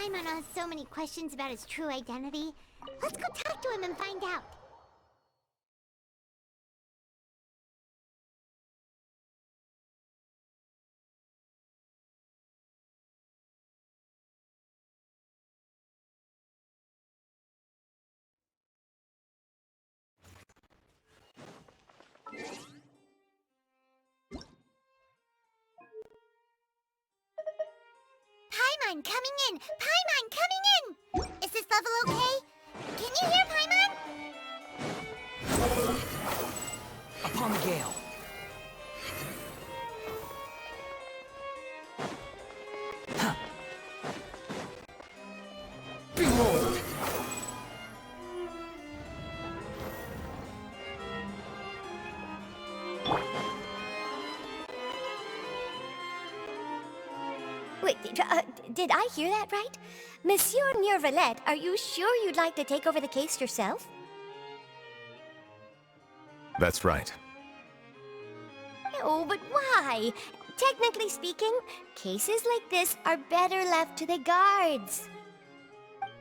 Paimon has so many questions about his true identity. Let's go talk to him and find out. Paimon coming in! Paimon coming in! Is this level okay? Can you hear Paimon? Upon the gale. Huh. Behold! Wait, did I hear that right? Monsieur Neuvillette, are you sure you'd like to take over the case yourself? That's right. Oh, but why? Technically speaking, cases like this are better left to the guards.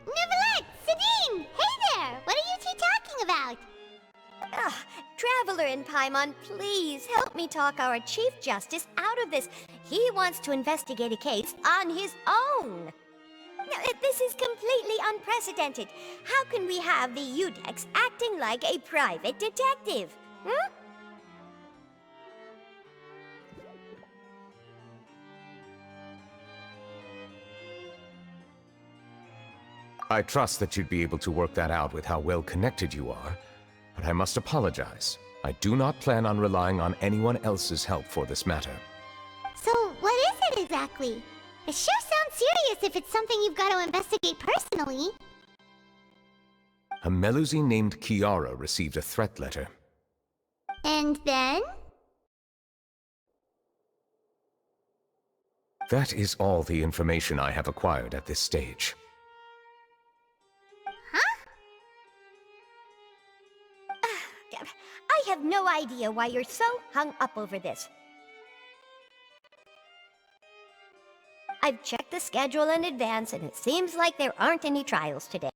Neuvillette! Sadine! Hey there! What are you two talking about? Ugh, Traveler and Paimon, please help me talk our Chief Justice out of this. He wants to investigate a case on his own. Now, this is completely unprecedented. How can we have the Udex acting like a private detective? Hmm? I trust that you'd be able to work that out with how well connected you are, but I must apologize. I do not plan on relying on anyone else's help for this matter. So, what is it exactly? It sure sounds serious if it's something you've got to investigate personally. A Melusine named Kiara received a threat letter. And then? That is all the information I have acquired at this stage. I have no idea why you're so hung up over this. I've checked the schedule in advance, and it seems like there aren't any trials today.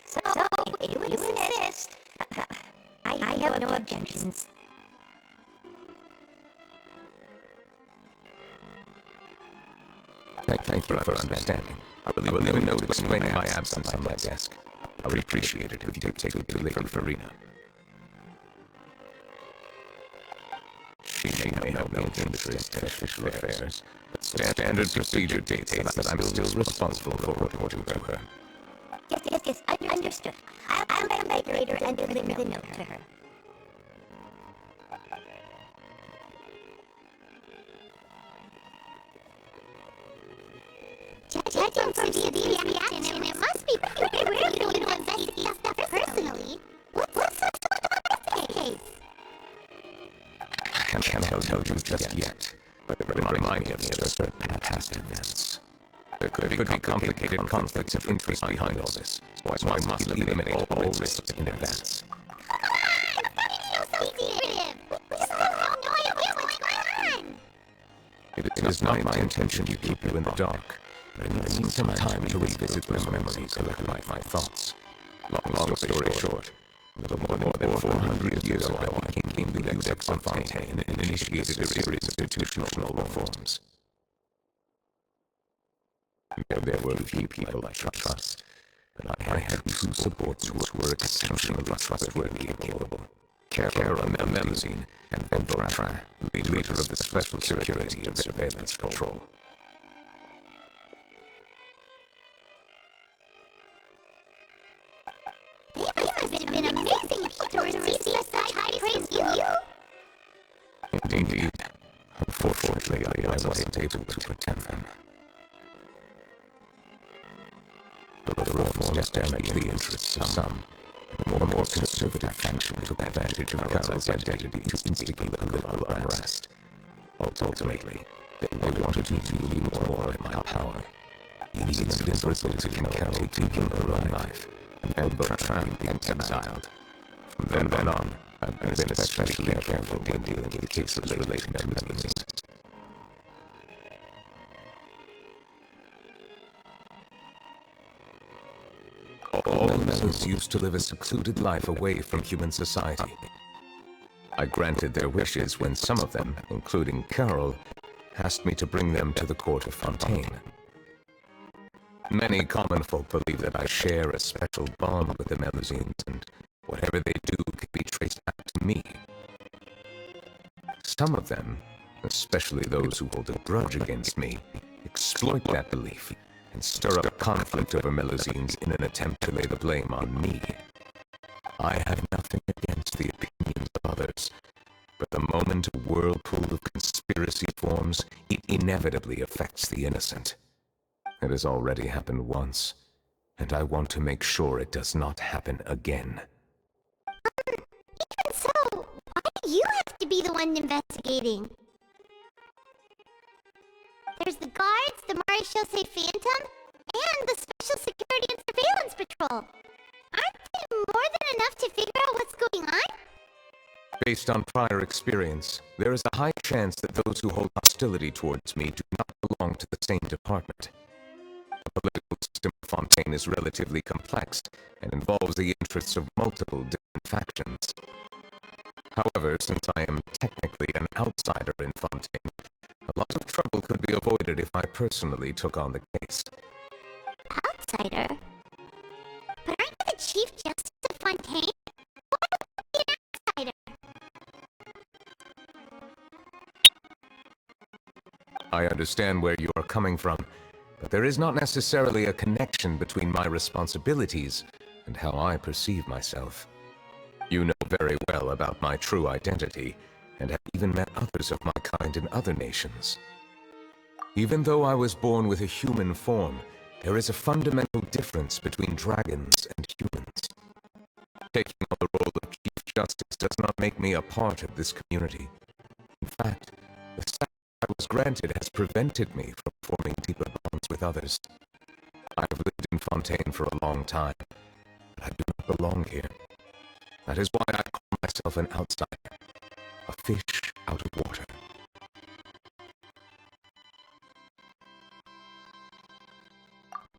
So if you insist, I have no objections. Thank you for understanding. I will leave a note explaining my absence on my desk. I would appreciate it if you could take it to Lady Farina. She may have no interest in official affairs, but standard procedure dictates that I'm still responsible for reporting to her. Yes, understood. I'll come back later and deliver the note to her. Judging from the reaction, it must be pretty weird for you to investigate stuff personally. What's so about this case? I cannot tell you just yet, but it reminds me of certain past events. There could be complicated conflicts of interest behind all this, so I must eliminate all risks in advance. It is not my intention to keep you in the dark, but I need some time to revisit those memories and collect my thoughts. Long story short, a little more than 400 years ago, I came to the Udex of Fontaine and initiated a series of institutional reforms. There were few people I trust, but I had two supports who were exceptionally trustworthy and capable. Kara Melusine and Tran, leader of the Special Security and Surveillance Control. They must have been amazing people to receive such high praise from you. Indeed. Unfortunately, I wasn't able to attend them. The reforms damaged the interests of some. The more conservative faction took advantage of Kara's identity to instigate political unrest. Ultimately, they wanted me to use more of my power. These incidents resulted in Carol taking her own life, and Bertrand being exiled. From then on, I've been especially careful when dealing with cases relating to Melusine. Melusines used to live a secluded life away from human society. I granted their wishes when some of them, including Carol, asked me to bring them to the court of Fontaine. Many common folk believe that I share a special bond with the Melusines, and whatever they do can be traced back to me. Some of them, especially those who hold a grudge against me, exploit that belief and stir up conflict over Melusines in an attempt to lay the blame on me. I have nothing against the opinions of others, but the moment a whirlpool of conspiracy forms, it inevitably affects the innocent. It has already happened once, and I want to make sure it does not happen again. Even so, why do you have to be the one investigating? There's the guards, the Maréchaussée Phantom, and the Special Security and Surveillance Patrol. Aren't they more than enough to figure out what's going on? Based on prior experience, there is a high chance that those who hold hostility towards me do not belong to the same department. The political system of Fontaine is relatively complex and involves the interests of multiple different factions. However, since I am technically an outsider in Fontaine, a lot of trouble could be avoided if I personally took on the case. Outsider? But aren't you the Chief Justice of Fontaine? Why would you be an outsider? I understand where you are coming from, but there is not necessarily a connection between my responsibilities and how I perceive myself. You know very well about my true identity, and have even met others of my kind in other nations. Even though I was born with a human form, there is a fundamental difference between dragons and humans. Taking on the role of Chief Justice does not make me a part of this community. In fact, the status I was granted has prevented me from forming deeper bonds with others. I have lived in Fontaine for a long time, but I do not belong here. That is why I call myself an outsider, a fish out of water.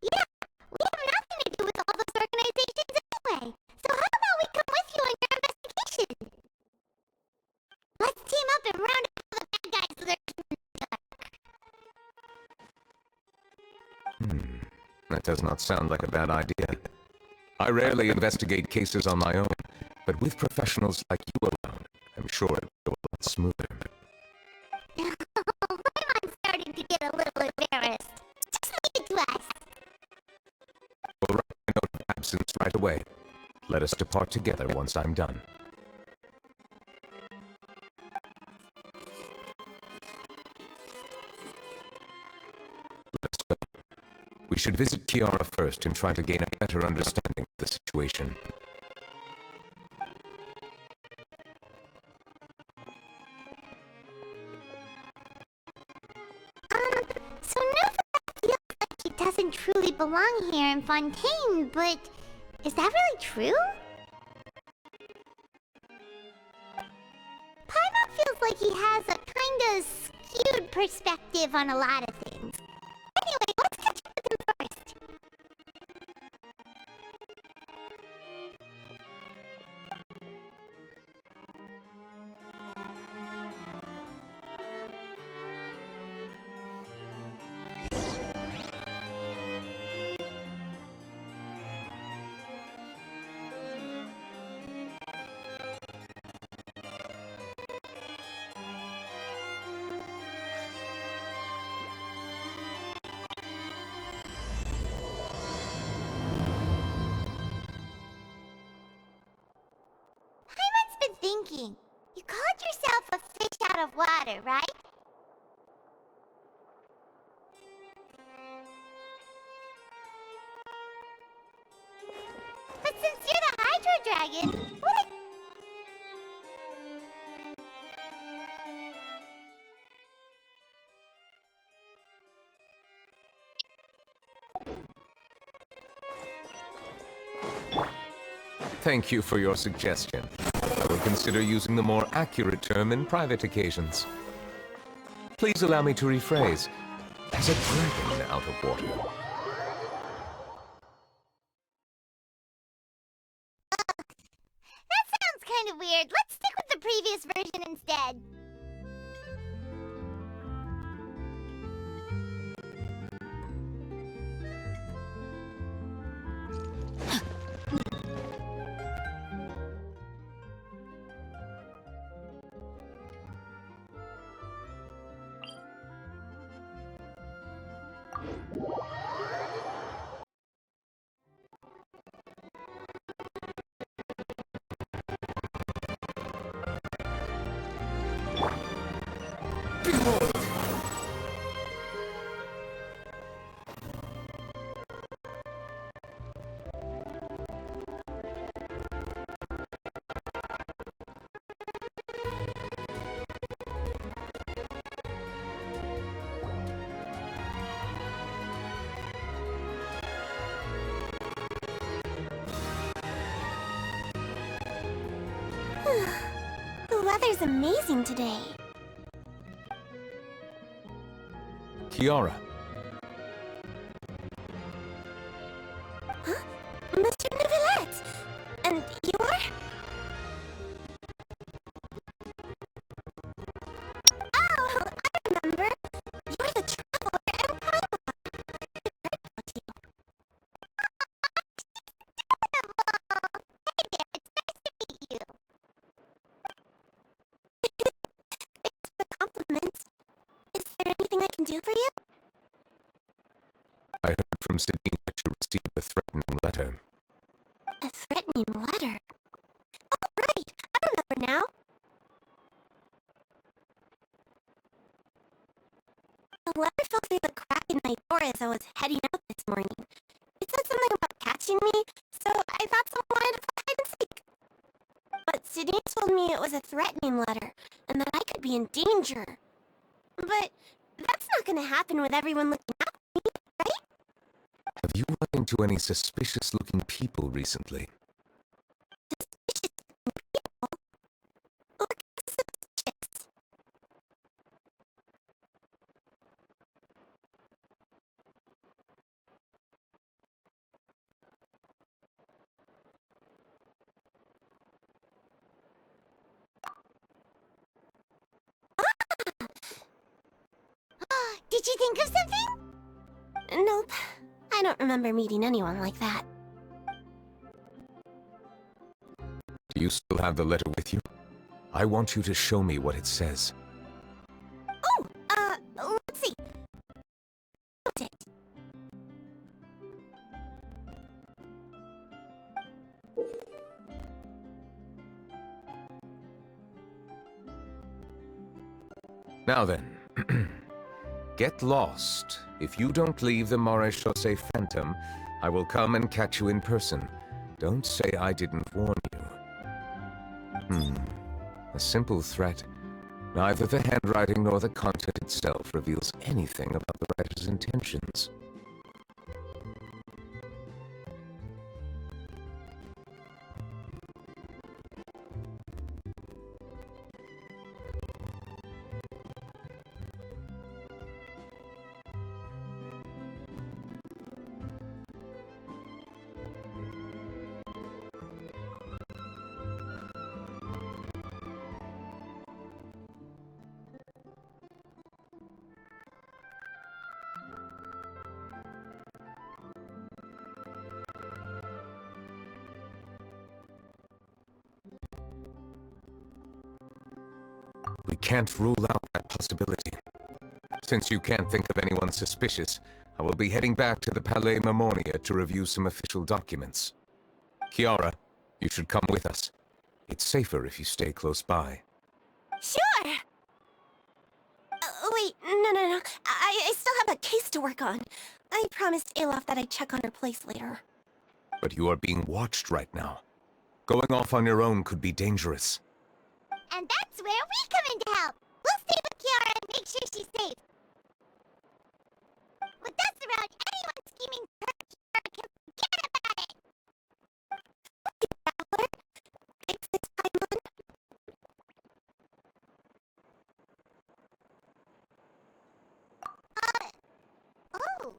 Yeah, we have nothing to do with all those organizations anyway. So how about we come with you on your investigation? Let's team up and round up all the bad guys lurking in the dark. That does not sound like a bad idea. I rarely investigate cases on my own, but with professionals like you around, I'm sure it will go a lot smoother. I'm starting to get a little embarrassed. Just leave it to us. We'll write a note of absence right away. Let us depart together once I'm done. Let's go. We should visit Kiara first and try to gain a better understanding of the situation. So Neuvillette feels like he doesn't truly belong here in Fontaine, but is that really true? Paimon feels like he has a kind of skewed perspective on a lot of things. Anyway, let's catch up with him first. Paimon's been thinking. You called yourself a fish out of water, right? But since you're the Hydro Dragon, what? Thank you for your suggestion. I will consider using the more accurate term in private occasions. Please allow me to rephrase. As a dragon out of water. kind of weird. Let's stick with the previous version instead. The weather's amazing today. Kiara, Huh? Mr. Neuvillette! And you are? Oh, I remember. You're the traveler and pilot. I heard about you. Hey there, it's nice to meet you. Thanks for the compliments. Is there anything I can do for you? I heard from Sidney that you received a threatening letter. A threatening letter? Oh, right! I remember now. The letter fell through the crack in my door as I was heading out this morning. It said something about catching me, so I thought someone wanted to play hide and seek. But Sydney told me it was a threatening letter, and that I could be in danger. But that's not gonna happen with everyone looking out for me, right? Have you run into any suspicious-looking people recently? Suspicious people? What kind of suspicious? Did you think of something? Nope. I don't remember meeting anyone like that. Do you still have the letter with you? I want you to show me what it says. Oh, let's see. What's it? Now then, get lost. If you don't leave the Maréchaussée Phantom, I will come and catch you in person. Don't say I didn't warn you. A simple threat. Neither the handwriting nor the content itself reveals anything about the writer's intentions. We can't rule out that possibility. Since you can't think of anyone suspicious, I will be heading back to the Palais Marmonia to review some official documents. Kiara, you should come with us. It's safer if you stay close by. Sure! Wait, no. I still have a case to work on. I promised Alof that I'd check on her place later. But you are being watched right now. Going off on your own could be dangerous. And that's where we come in to help. We'll stay with Kiara and make sure she's safe. With us around, anyone scheming to hurt Kiara can forget about it. Traveler, thanks this Paimon. Oh,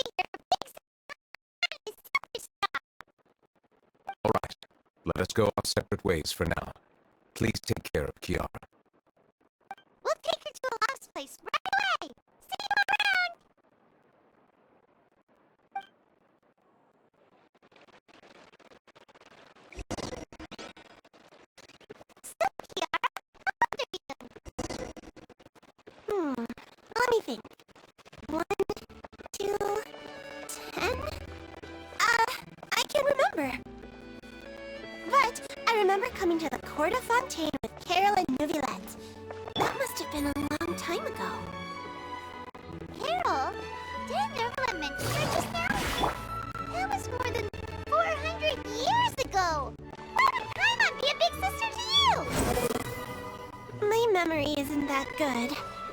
your big surprise, super star. Let us go our separate ways for now. Please take care of Kiara. We'll take her to a lost place right away! See you around! So, Kiara, how old are you? Let me think. 1, 2, 10? I can't remember. But I remember coming to the Court of Fontaine with Carol and Neuvillette. That must have been a long time ago. Carol? Didn't Neuvillette mention her just now? That was more than 400 years ago! Why would Paimon be a big sister to you? My memory isn't that good,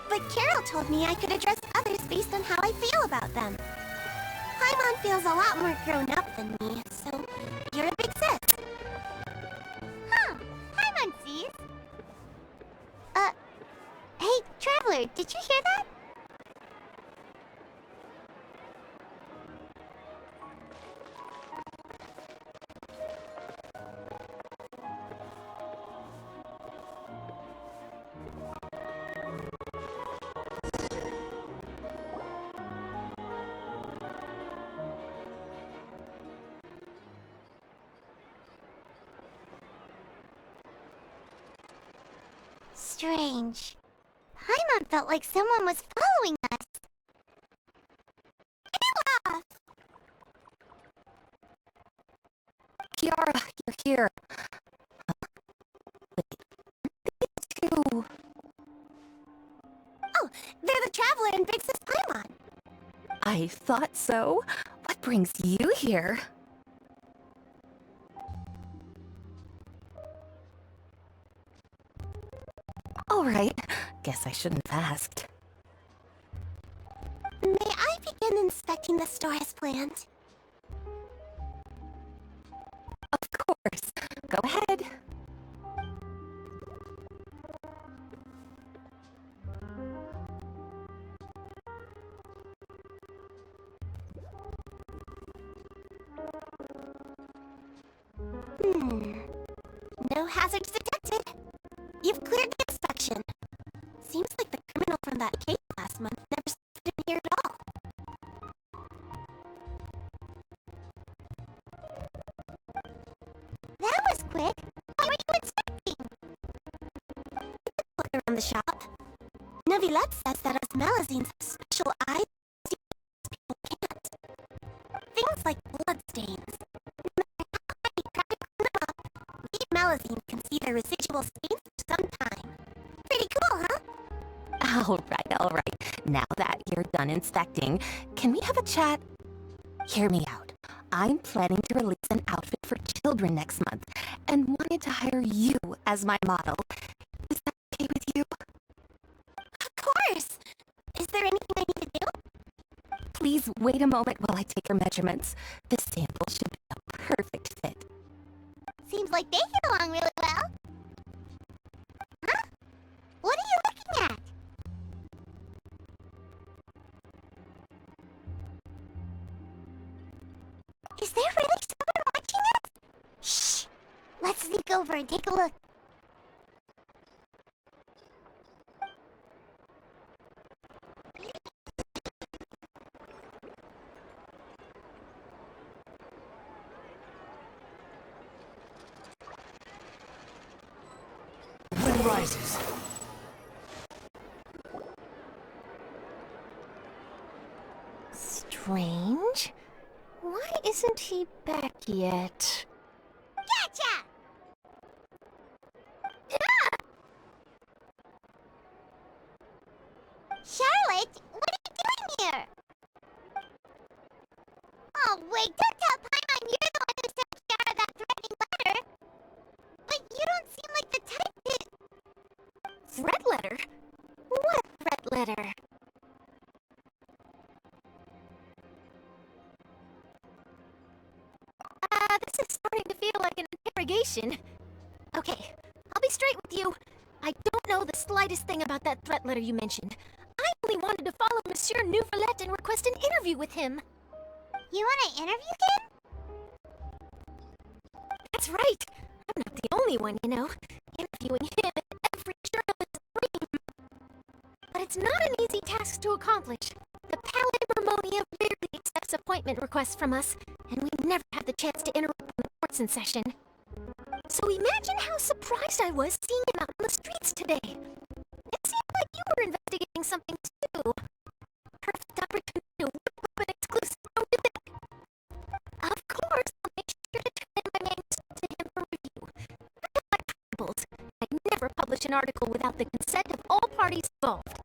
but Carol told me I could address others based on how I feel about them. Paimon feels a lot more grown up than me, so you're a big sis. Huh. Paimon sees. Hey, Traveler, did you hear that? Strange. Paimon felt like someone was following us. Kiara, you're here. Wait, these two. Oh, they're the Traveler and Big Sis Paimon. I thought so. What brings you here? All right, guess I shouldn't have asked. May I begin inspecting the store as planned? Of course. Go ahead. No hazards detected. You've cleared the inspection. Seems like the criminal from that case last month never stepped in here at all. That was quick. What were you inspecting? Look around the shop. Neuvillette says that as Malazines have special eyes, people can't. Things like bloodstains. No matter how hard you try to clean them up, we Malazines can see their residual stains for some time. Pretty cool, huh? All right. Now that you're done inspecting, can we have a chat? Hear me out. I'm planning to release an outfit for children next month and wanted to hire you as my model. Is that okay with you? Of course! Is there anything I need to do? Please wait a moment while I take your measurements. The sample should be a perfect fit. Seems like they get along really well. Huh? What are you looking at? Is there really someone watching us? Shh! Let's sneak over and take a look. The wind rises. Strange. Why isn't he back yet? Gotcha! Charlotte, what are you doing here? Oh, wait, don't tell Paimon you're the one who sent Kiara that threatening letter. But you don't seem like the type to... Threat letter? What threat letter? This is starting to feel like an interrogation. Okay, I'll be straight with you. I don't know the slightest thing about that threat letter you mentioned. I only wanted to follow Monsieur Neuvillette and request an interview with him. You want to interview him? That's right. only one, you know. Interviewing him is every journalist's dream. But it's not an easy task to accomplish. The Palais Mermonia rarely accepts appointment requests from us, and we've never had the chance to interrupt when the court's in session. So imagine how surprised I was seeing him out on the streets today. It seemed like you were investigating something too. Perfect opportunity to whip up an exclusive, don't you think? Of course, I'll make sure to turn in my manuscript to him for review. I have my principles. I'd never publish an article without the consent of all parties involved.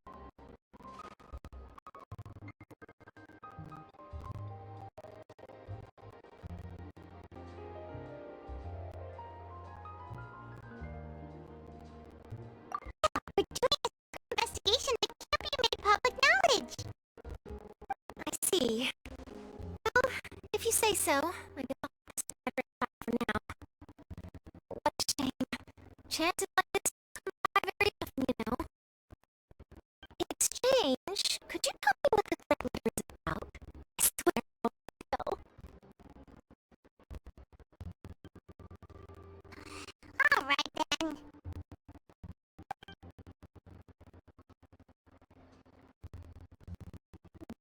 We're doing a investigation that can't be made public knowledge. I see. Well, if you say so, I guess I'll have to stand right for now. What a shame. Chances like this come by very often, you know. In exchange, could you tell me what the threat letter is about? I swear I won't go. Alright then.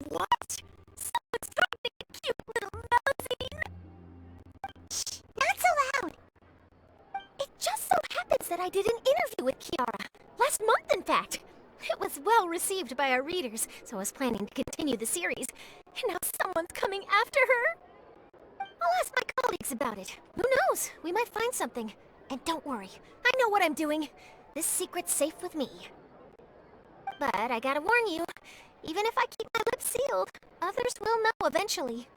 What? Someone's dropping a cute little magazine! Shh, not so loud. It just so happens that I did an interview with Kiara. Last month, in fact. It was well received by our readers, so I was planning to continue the series. And now someone's coming after her. I'll ask my colleagues about it. Who knows? We might find something. And don't worry, I know what I'm doing. This secret's safe with me. But I gotta warn you, even if I keep my lips sealed, others will know eventually.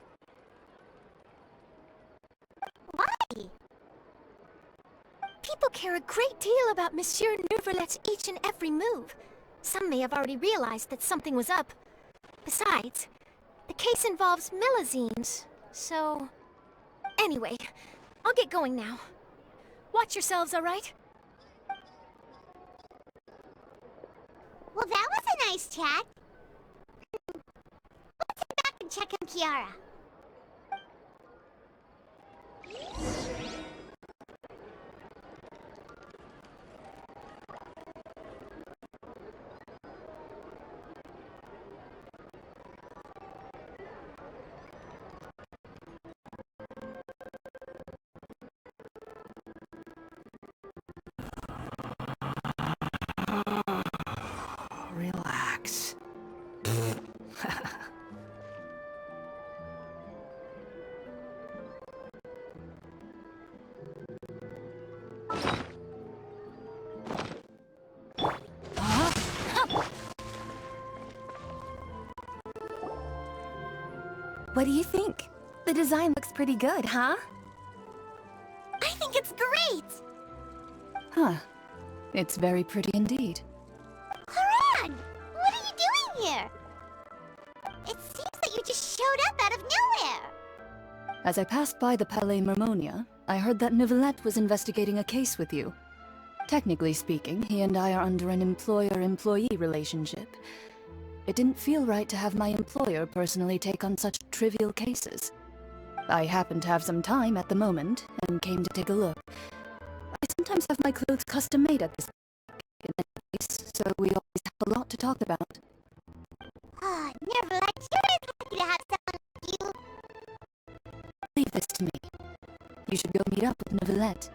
Why? People care a great deal about Monsieur Neuvillette's each and every move. Some may have already realized that something was up. Besides, the case involves Melazines, so... Anyway, I'll get going now. Watch yourselves, all right? Well, that was a nice chat. Let's head back and check on Kiara. Relax. What do you think? The design looks pretty good, huh? I think it's great! Huh. It's very pretty indeed. Haran! What are you doing here? It seems that you just showed up out of nowhere. As I passed by the Palais Mermonia, I heard that Neuvillette was investigating a case with you. Technically speaking, he and I are under an employer-employee relationship. It didn't feel right to have my employer personally take on such trivial cases. I happened to have some time at the moment, and came to take a look. I sometimes have my clothes custom-made at this in any case, so we always have a lot to talk about. Ah, Neuvillette sure is happy to have someone like you. Leave this to me. You should go meet up with Neuvillette.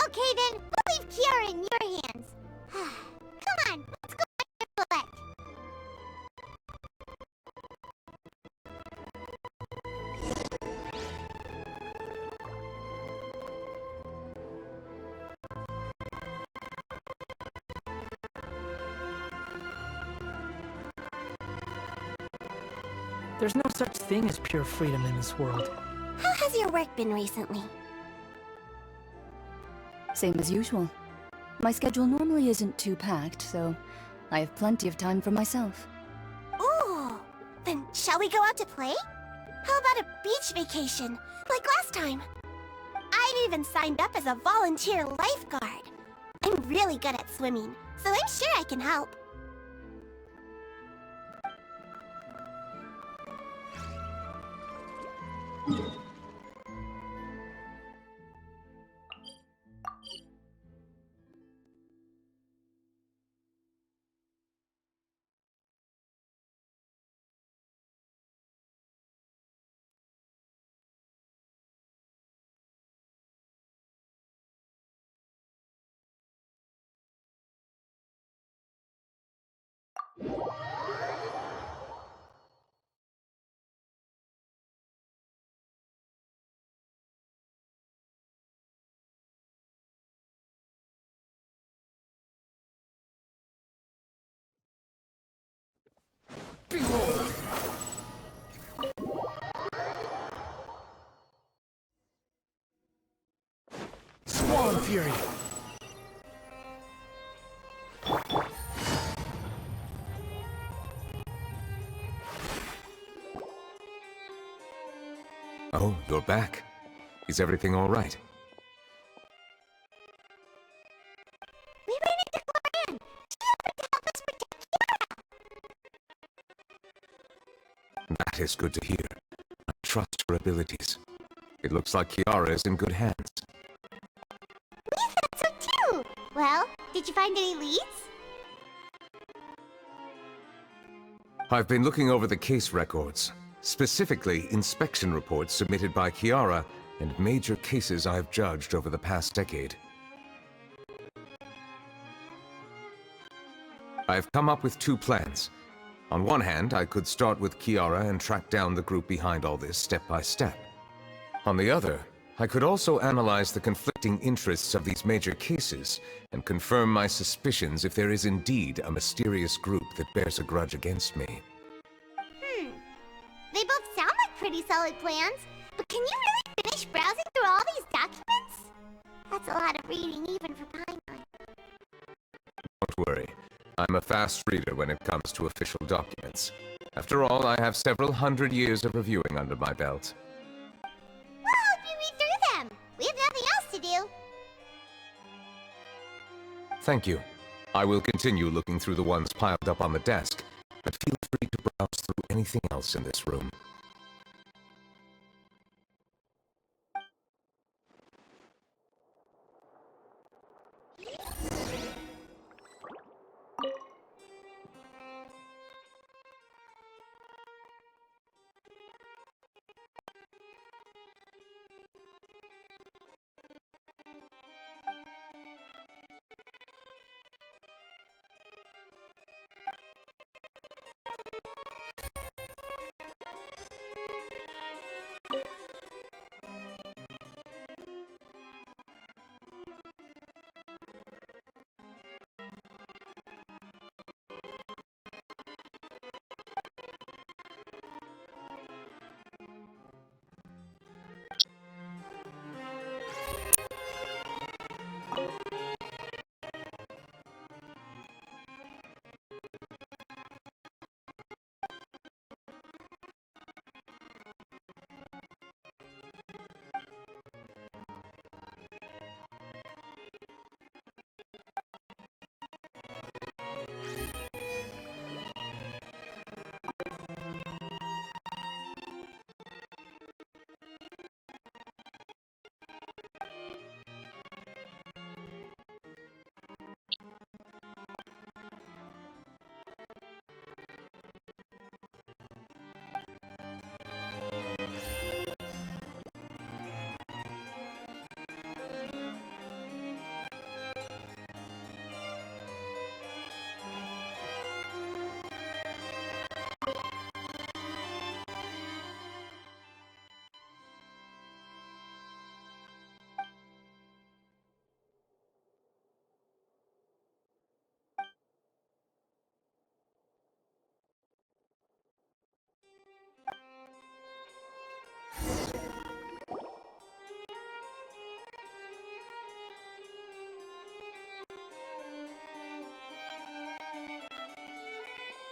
Okay then, we'll leave Kiara in your hands. Come on, let's go find Neuvillette. There's no such thing as pure freedom in this world. How has your work been recently? Same as usual. My schedule normally isn't too packed, so I have plenty of time for myself. Ooh! Then shall we go out to play? How about a beach vacation, like last time? I'd even signed up as a volunteer lifeguard. I'm really good at swimming, so I'm sure I can help. Behold! Swan Fury! Oh, you're back. Is everything all right? We ran into Gloria. She offered to help us protect Kiara. That is good to hear. I trust her abilities. It looks like Kiara is in good hands. We thought so too. Well, did you find any leads? I've been looking over the case records, specifically inspection reports submitted by Kiara and major cases I've judged over the past decade. I've come up with two plans. On one hand, I could start with Kiara and track down the group behind all this step by step. On the other, I could also analyze the conflicting interests of these major cases and confirm my suspicions if there is indeed a mysterious group that bears a grudge against me. They both sound like pretty solid plans, but can you really finish browsing through all these documents? That's a lot of reading even for Paimon. Don't worry. I'm a fast reader when it comes to official documents. After all, I have several hundred years of reviewing under my belt. We'll help you read through them. We have nothing else to do. Thank you. I will continue looking through the ones piled up on the desk, but feel free to browse through anything else in this room.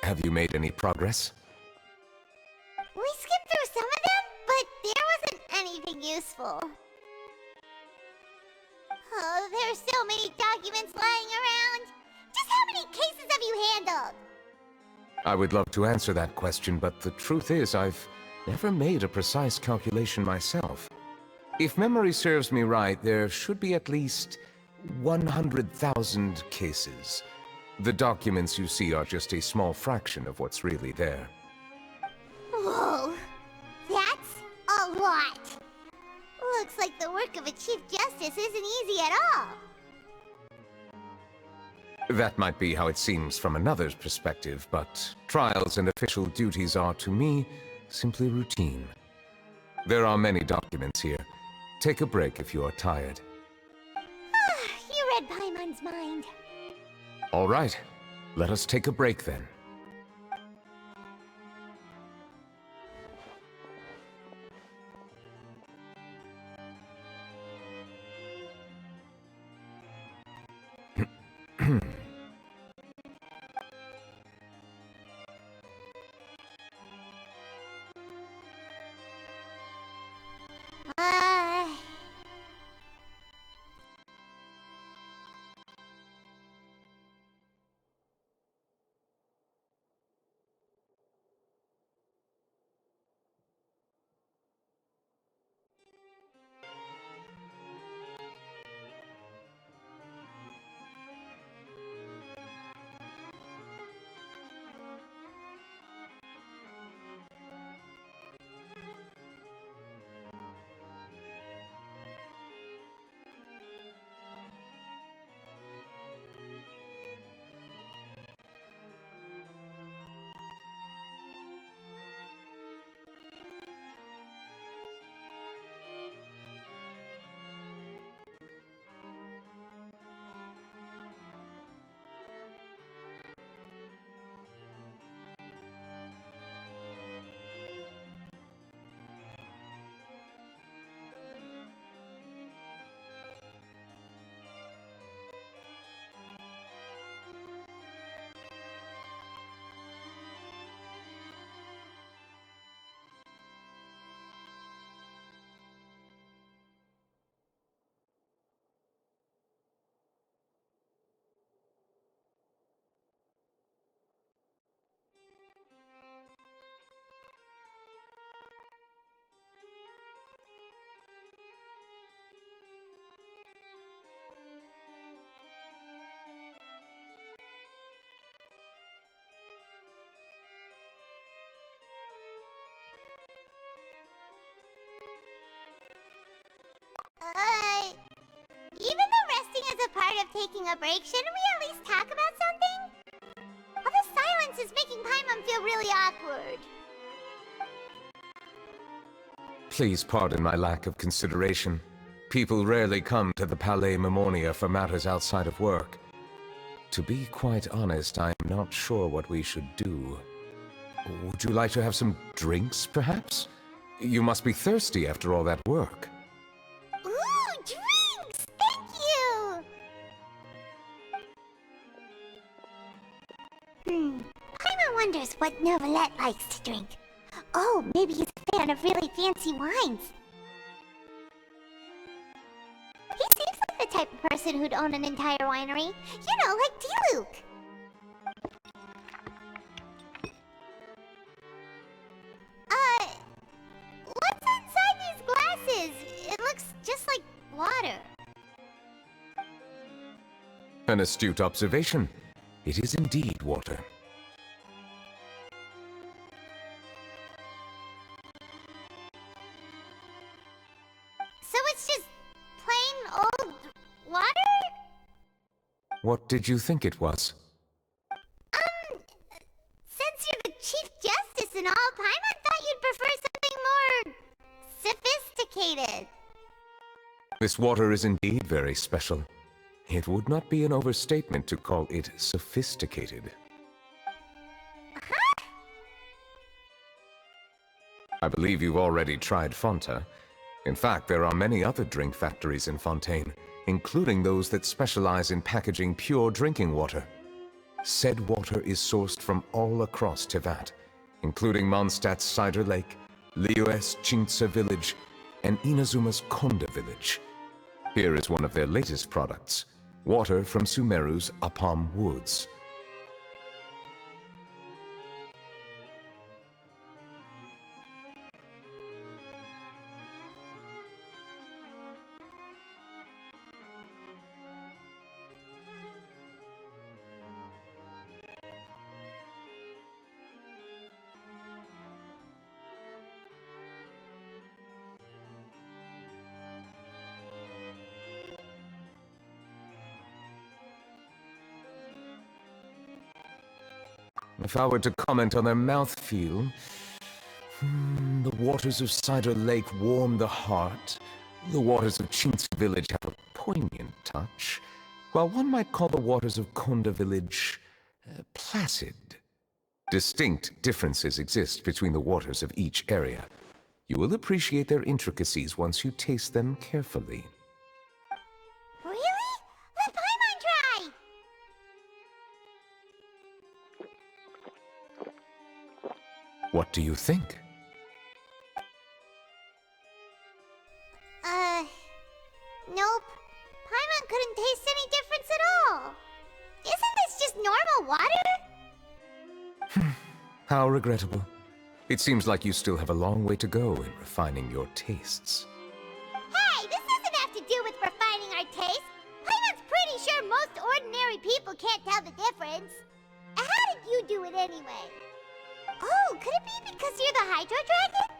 Have you made any progress? We skipped through some of them, but there wasn't anything useful. Oh, there's so many documents lying around. Just how many cases have you handled? I would love to answer that question, but the truth is I've never made a precise calculation myself. If memory serves me right, there should be at least 100,000 cases. The documents you see are just a small fraction of what's really there. Whoa, that's a lot. Looks like the work of a Chief Justice isn't easy at all. That might be how it seems from another's perspective, but trials and official duties are, to me, simply routine. There are many documents here. Take a break if you are tired. You read Paimon's mind. All right, let us take a break then. Even though resting is a part of taking a break, shouldn't we at least talk about something? All the silence is making Paimon feel really awkward. Please pardon my lack of consideration. People rarely come to the Palais Mermonia for matters outside of work. To be quite honest, I am not sure what we should do. Would you like to have some drinks, perhaps? You must be thirsty after all that work. Ooh, drinks! Thank you! Paimon wonders what Neuvillette likes to drink. Oh, maybe he's a fan of really fancy wines. He seems like the type of person who'd own an entire winery. You know, like D-Luke. What's inside these glasses? It looks just like water. An astute observation. It is indeed water. So it's just plain old water? What did you think it was? Since you're the Chief Justice and all, Paimon thought you'd prefer something more sophisticated. This water is indeed very special. It would not be an overstatement to call it sophisticated. Huh? I believe you've already tried Fonta. In fact, there are many other drink factories in Fontaine, including those that specialize in packaging pure drinking water. Said water is sourced from all across Tevat, including Mondstadt's Cider Lake, Liyue's Chintsa Village, and Inazuma's Konda Village. Here is one of their latest products, water from Sumeru's Apam Woods. If I were to comment on their mouthfeel, the waters of Cider Lake warm the heart. The waters of Chintz Village have a poignant touch, while one might call the waters of Konda Village placid. Distinct differences exist between the waters of each area. You will appreciate their intricacies once you taste them carefully. Really? Let Paimon try! What do you think? Nope. Paimon couldn't taste any difference at all. Isn't this just normal water? How regrettable. It seems like you still have a long way to go in refining your tastes. Hey, this doesn't have to do with refining our taste. Paimon's pretty sure most ordinary people can't tell the difference. How did you do it anyway? Oh, could it be because you're the Hydro Dragon?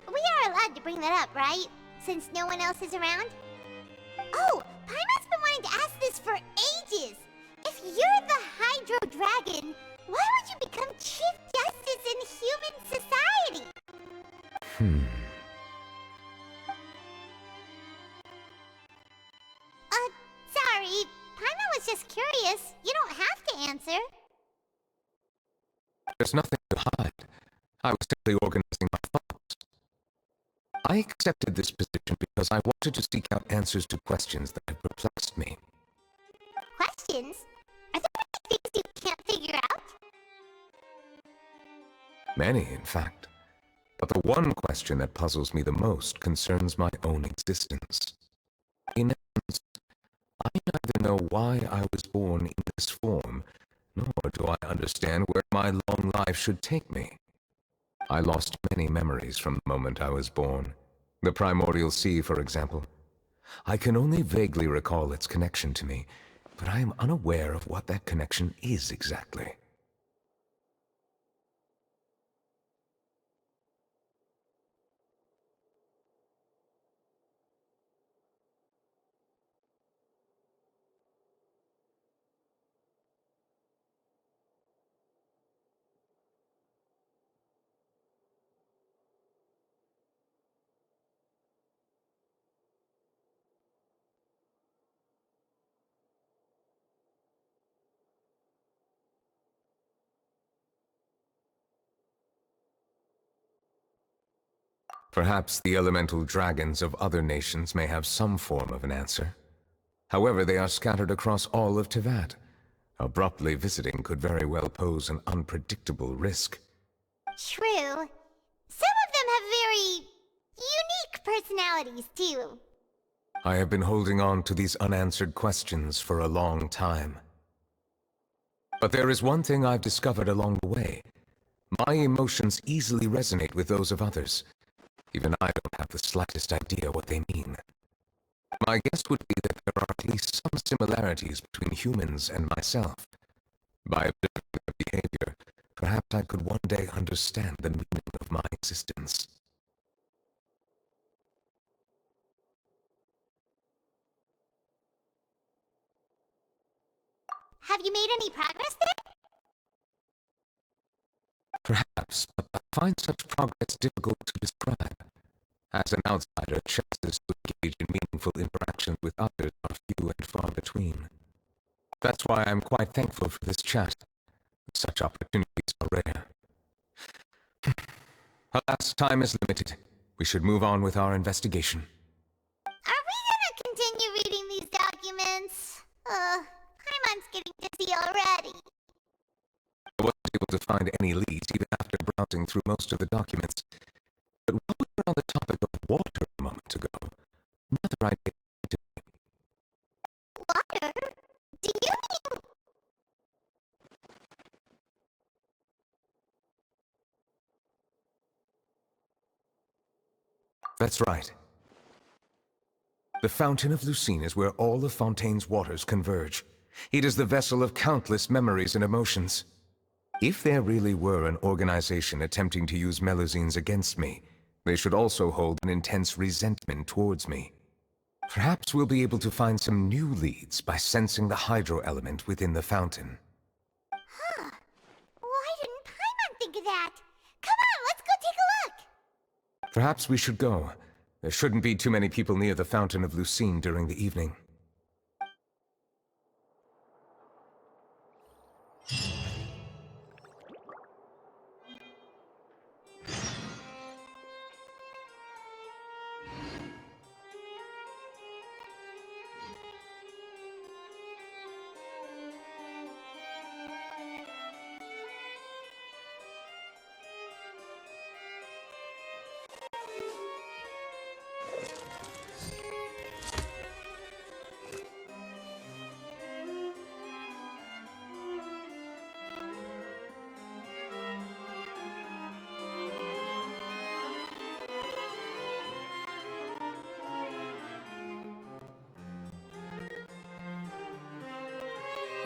We are allowed to bring that up, right? Since no one else is around? Oh, Paimon's been wanting to ask this for ages! If you're the Hydro Dragon, why would you become Chief Justice in human society? Sorry. Paimon was just curious. You don't have to answer. There's nothing to hide. I was simply organizing my thoughts. I accepted this position because I wanted to seek out answers to questions that have perplexed me. Questions? Are there any things you can't figure out? Many, in fact. But the one question that puzzles me the most concerns my own existence. In essence, I neither know why I was born in this form, nor do I understand where my long life should take me. I lost many memories from the moment I was born. The primordial sea, for example. I can only vaguely recall its connection to me, but I am unaware of what that connection is exactly. Perhaps the elemental dragons of other nations may have some form of an answer. However, they are scattered across all of Teyvat. Abruptly visiting could very well pose an unpredictable risk. True. Some of them have very unique personalities, too. I have been holding on to these unanswered questions for a long time. But there is one thing I've discovered along the way. My emotions easily resonate with those of others. Even I don't have the slightest idea what they mean. My guess would be that there are at least some similarities between humans and myself. By observing their behavior, perhaps I could one day understand the meaning of my existence. Have you made any progress there? Perhaps, but I find such progress difficult to describe. As an outsider, chances to engage in meaningful interactions with others are few and far between. That's why I'm quite thankful for this chat. Such opportunities are rare. Alas, time is limited. We should move on with our investigation. Are we gonna continue reading these documents? Paimon's getting dizzy already. browsing through most of the documents. But while we were on the topic of water a moment ago, another idea came to me. Water? Do you mean... That's right. The Fountain of Lucine is where all of Fontaine's waters converge. It is the vessel of countless memories and emotions. If there really were an organization attempting to use Melusines against me, they should also hold an intense resentment towards me. Perhaps we'll be able to find some new leads by sensing the hydro element within the fountain. Huh. Why didn't Paimon think of that? Come on, let's go take a look! Perhaps we should go. There shouldn't be too many people near the Fountain of Lucine during the evening.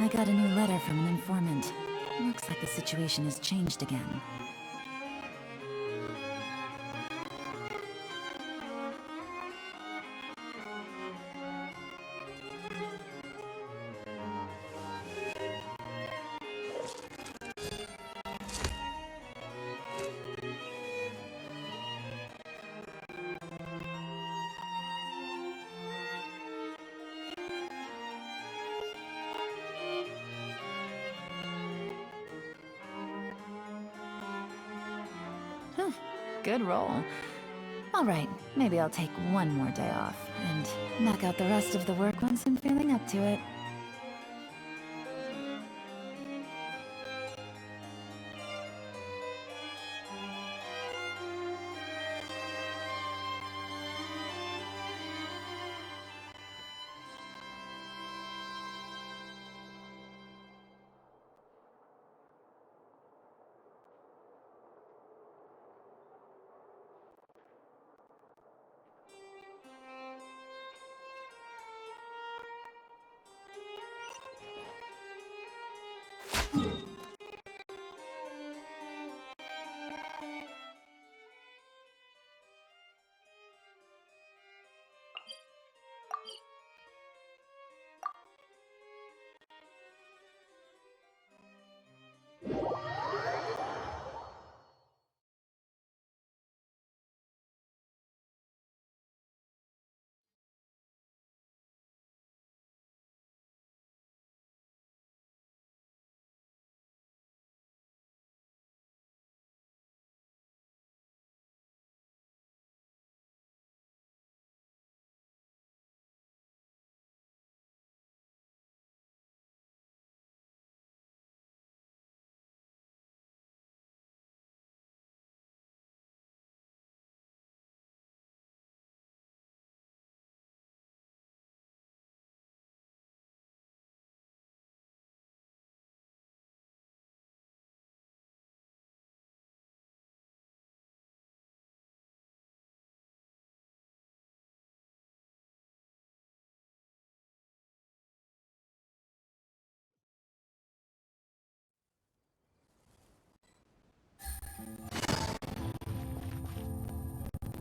I got a new letter from an informant. Looks like the situation has changed again. Good roll. All right, maybe I'll take one more day off and knock out the rest of the work once I'm feeling up to it.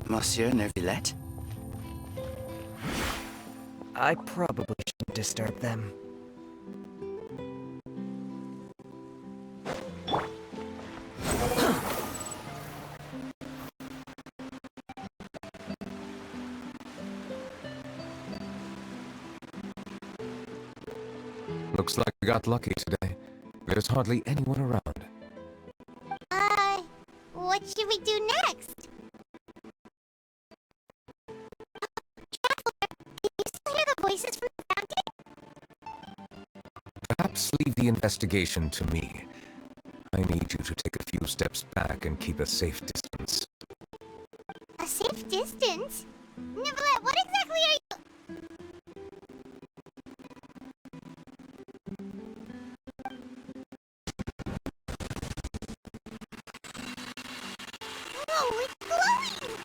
Monsieur Neuvillette? I probably shouldn't disturb them. Looks like we got lucky today. There's hardly anyone around. What should we do next? Traveler, can you still hear the voices from the fountain? Perhaps leave the investigation to me. I need you to take a few few steps back and keep a safe distance. A safe distance? Neuvillette, what exactly are you... Oh, it's glowing!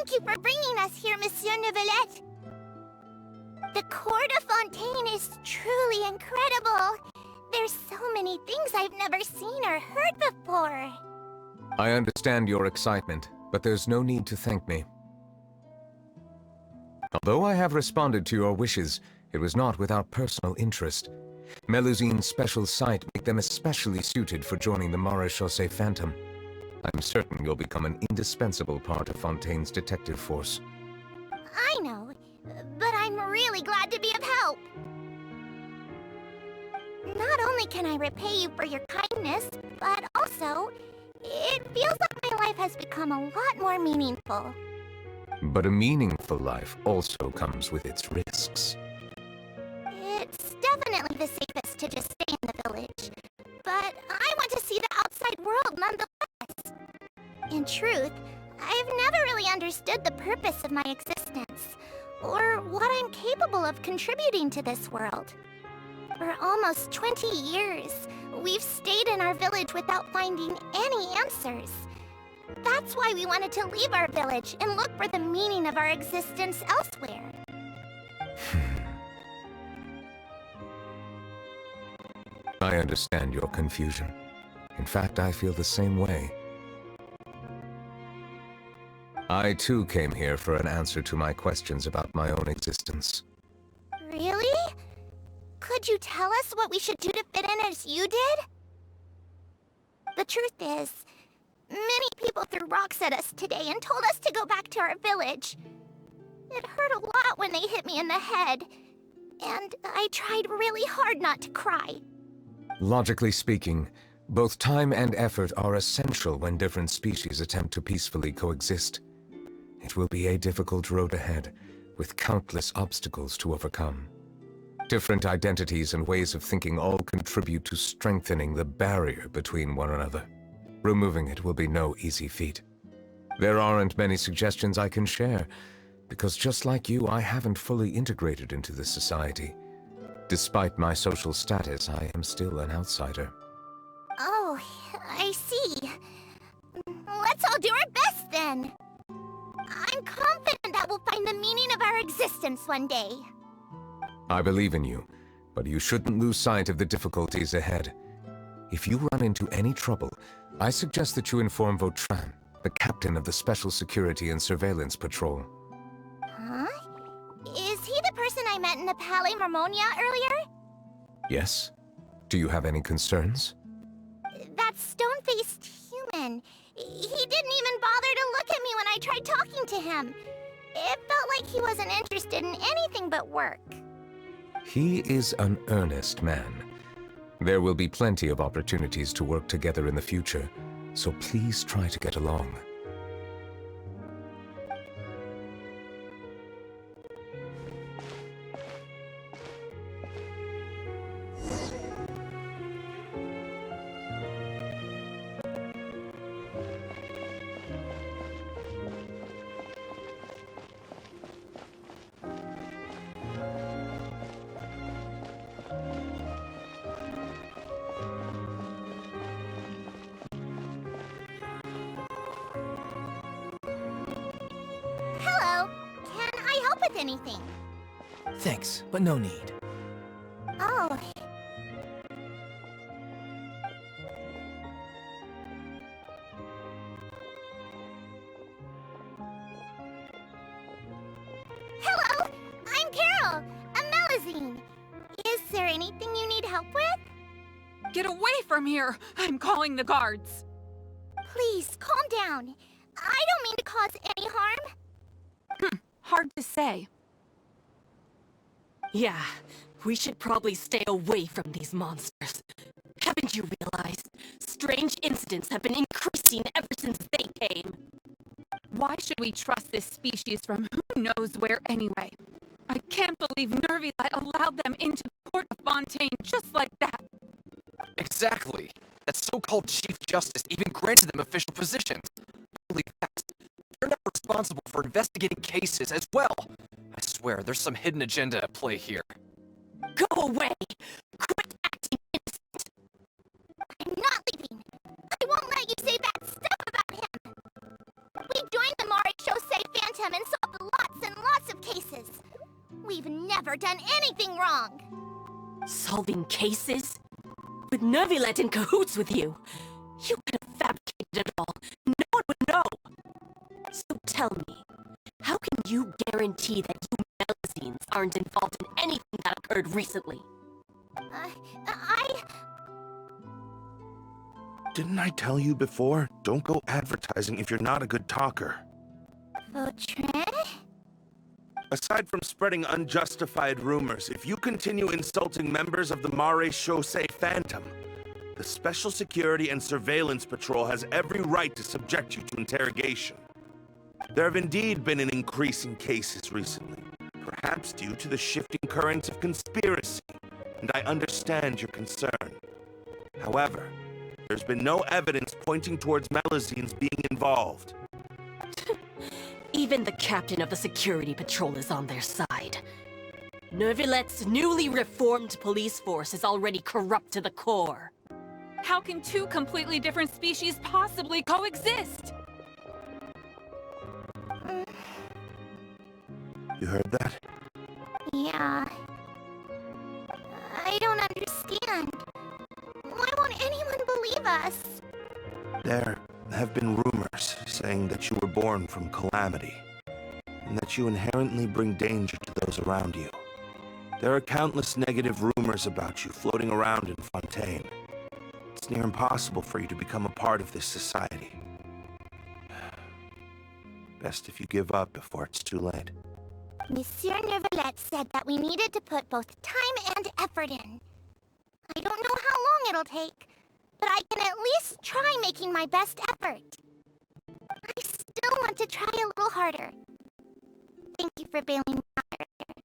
Thank you for bringing us here, Monsieur Neuvillette. The court of Fontaine is truly incredible. There's so many things I've never seen or heard before. I understand your excitement, but there's no need to thank me. Although I have responded to your wishes, it was not without personal interest. Melusine's special sight make them especially suited for joining the Maréchaussée Phantom. I'm certain you'll become an indispensable part of Fontaine's detective force. I know, but I'm really glad to be of help. Not only can I repay you for your kindness, but also, it feels like my life has become a lot more meaningful. But a meaningful life also comes with its risks. It's definitely the safest to just stay in the village, but I want to see the outside world nonetheless. In truth, I've never really understood the purpose of my existence, or what I'm capable of contributing to this world. For almost 20 years, we've stayed in our village without finding any answers. That's why we wanted to leave our village and look for the meaning of our existence elsewhere. I understand your confusion. In fact, I feel the same way. I too came here for an answer to my questions about my own existence. Really? Could you tell us what we should do to fit in as you did? The truth is, many people threw rocks at us today and told us to go back to our village. It hurt a lot when they hit me in the head, and I tried really hard not to cry. Logically speaking, both time and effort are essential when different species attempt to peacefully coexist. It will be a difficult road ahead, with countless obstacles to overcome. Different identities and ways of thinking all contribute to strengthening the barrier between one another. Removing it will be no easy feat. There aren't many suggestions I can share, Because just like you, I haven't fully integrated into this society. Despite my social status, I am still an outsider. Oh, I see. Let's all do our best then. I'm confident that we'll find the meaning of our existence one day. I believe in you, but you shouldn't lose sight of the difficulties ahead. If you run into any trouble, I suggest that you inform Vautrin, the captain of the Special Security and Surveillance Patrol. Huh? Is he the person I met in the Palais Marmonia earlier? Yes? Do you have any concerns? That stone-faced human. He didn't even bother to look at me when I tried talking to him. It felt like he wasn't interested in anything but work. He is an earnest man. There will be plenty of opportunities to work together in the future, so please try to get along. Hello. Can I help with anything? Thanks, but no need. Oh. Hello. I'm Carol, a Melazine. Is there anything you need help with? Get away from here! I'm calling the guards! Please, calm down. I don't mean to cause any harm. Hard to say. Yeah, we should probably stay away from these monsters. Haven't you realized? Strange incidents have been increasing ever since they came. Why should we trust this species from who knows where anyway? I can't believe Neuvillette allowed them into the court of Fontaine just like that. Exactly. That so-called Chief Justice even granted them official positions. Holy fast. They're not responsible for investigating cases as well. I swear, there's some hidden agenda at play here. Go away! Quit acting innocent! I'm not leaving. I won't let you say bad stuff about him. We joined the Mare Chaussee Phantom and solved lots and lots of cases. We've never done anything wrong. Solving cases? With Neuvillette in cahoots with you? You could have fabricated it all. No one would know. So tell me, how can you guarantee that you Melazines aren't involved in anything that occurred recently? Didn't I tell you before? Don't go advertising if you're not a good talker. Vautrin? Aside from spreading unjustified rumors, if you continue insulting members of the Mare Chaussee Phantom, the Special Security and Surveillance Patrol has every right to subject you to interrogation. There have indeed been an increase in cases recently, perhaps due to the shifting currents of conspiracy, and I understand your concern. However, there's been no evidence pointing towards Melazines being involved. Even the captain of the security patrol is on their side. Neuvillette's newly reformed police force is already corrupt to the core. How can two completely different species possibly coexist? You heard that? Yeah. I don't understand. Why won't anyone believe us? There have been rumors saying that you were born from calamity, and that you inherently bring danger to those around you. There are countless negative rumors about you floating around in Fontaine. It's near impossible for you to become a part of this society. Best if you give up before it's too late. Monsieur Neuvillette said that we needed to put both time and effort in. I don't know how long it'll take, but I can at least try making my best effort. I still want to try a little harder. Thank you for bailing me out earlier.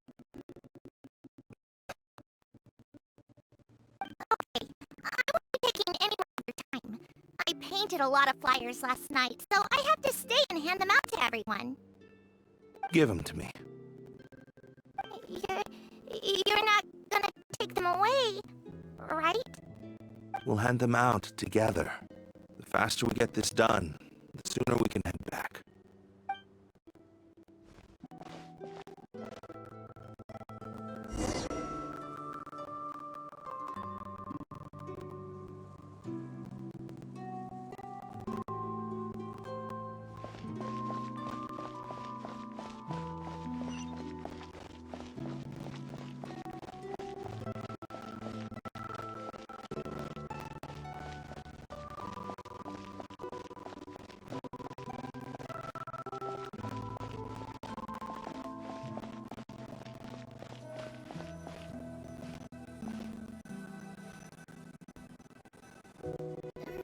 Okay, I won't be taking any more of your time. I painted a lot of flyers last night, so I have to stay and hand them out to everyone. Give them to me. You're not gonna take them away, right? We'll hand them out together. The faster we get this done, the sooner we can head back.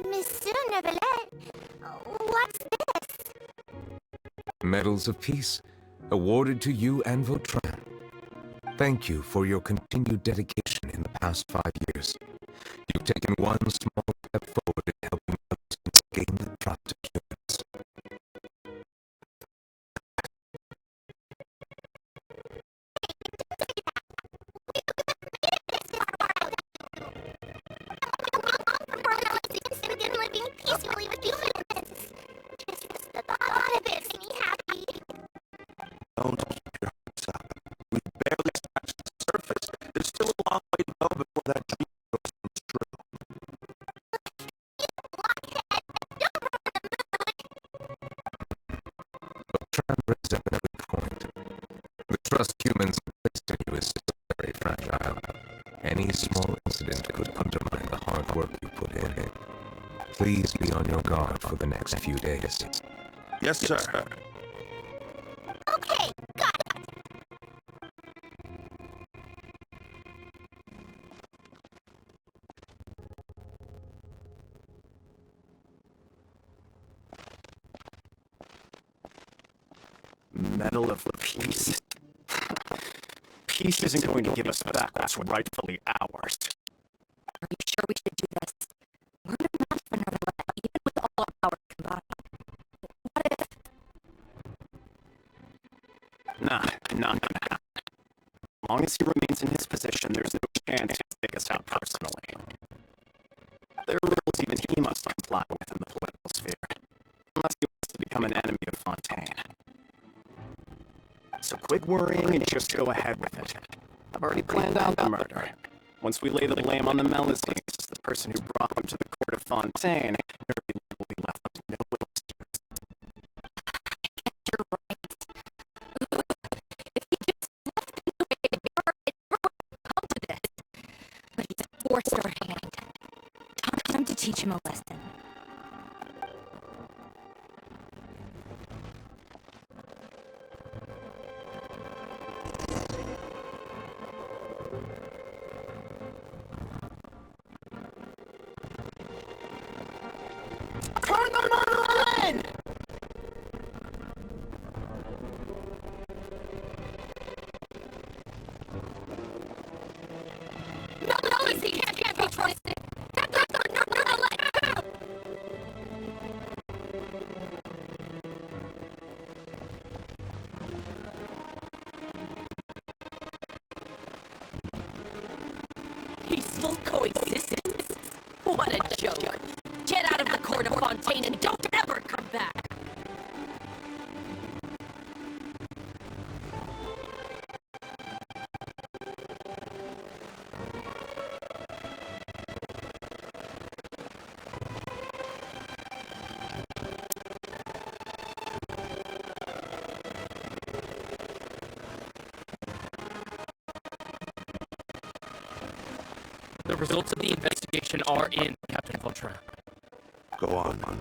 Monsieur Neuvillette, what's this? Medals of Peace, awarded to you and Vautrin. Thank you for your continued dedication in the past 5 years. You've taken one small step forward in helping others gain the trust of humans. Living peacefully with humans. Just the thought of it makes me happy. Don't keep your hopes up. We've barely scratched the surface. There's still a long way to go before that dream comes true. Vautrin brings up a good point. The trust humans place in you is still very fragile. Any small incident could undermine the hard work you put in. Please be on your guard for the next few days. Yes, sir. Okay, got it. Medal of Peace. Peace isn't going to give us back what's rightfully ours. Are you sure we should do this? We're no match for Neuvillette, even with all our power combined. What if... Not gonna happen. As long as he remains in his position, there's no chance he'll take us out personally. There are rules even he must comply with in the political sphere, unless he wants to become an enemy of Fontaine. So quit worrying and just go ahead with it. I've already planned out the murder. Once we lay the blame on the Melusines, the person who brought him to the court of Fontaine, Neuvillette will be left with no excuse. You're right. If he just left things the way they were, it wouldn't come to this. But he's forced our hand. Time to teach him a lesson. Turn the murderer in! No, he can't be trusted. That's Neuvillette. Peaceful coexistence? What a joke. Get out of the court of Fontaine and don't ever come back. The results of the investigation are in, Captain Vautrin. Go on.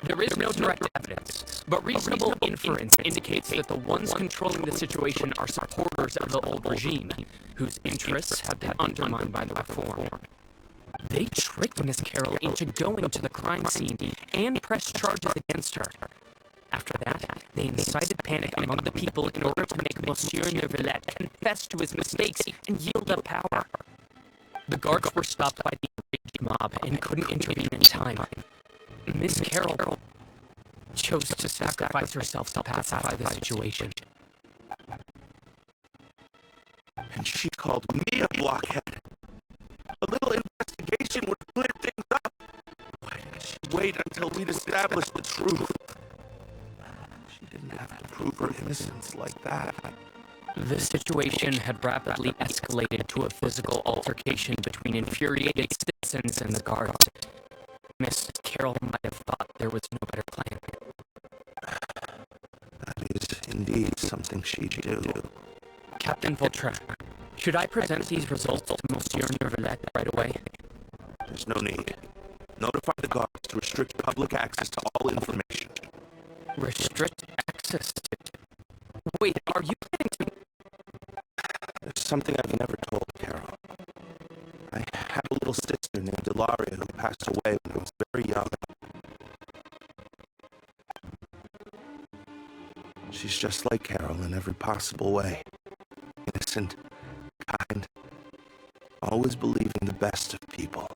There is no direct evidence, but reasonable inference indicates that the ones controlling the situation are supporters of the old regime, whose interests have been undermined by the reform. They tricked Miss Carroll into going to the crime scene and pressed charges against her. After that, they incited panic among the people in order to make Monsieur Neuvillette confess to his mistakes and yield up power. The guards were stopped by the enraged mob and couldn't intervene in time. Miss Carroll chose to sacrifice herself to pacify the situation. blockhead. A little investigation would clear things up. Why did she wait until we'd established the truth? She didn't have to prove her innocence like that. The situation had rapidly escalated to a physical altercation between infuriated citizens and the guards. Miss Carroll might have thought there was no better plan. That is indeed something she'd do. Captain Vautrin, should I present these results to Monsieur Neuvillette right away? There's no need. Notify the guards to restrict public access to all information. Restrict access to... Wait, are you planning to... There's something I've never told Carol. I had a little sister named Ilaria who passed away when I was very young. She's just like Carol in every possible way. Innocent, kind, always believing the best of people.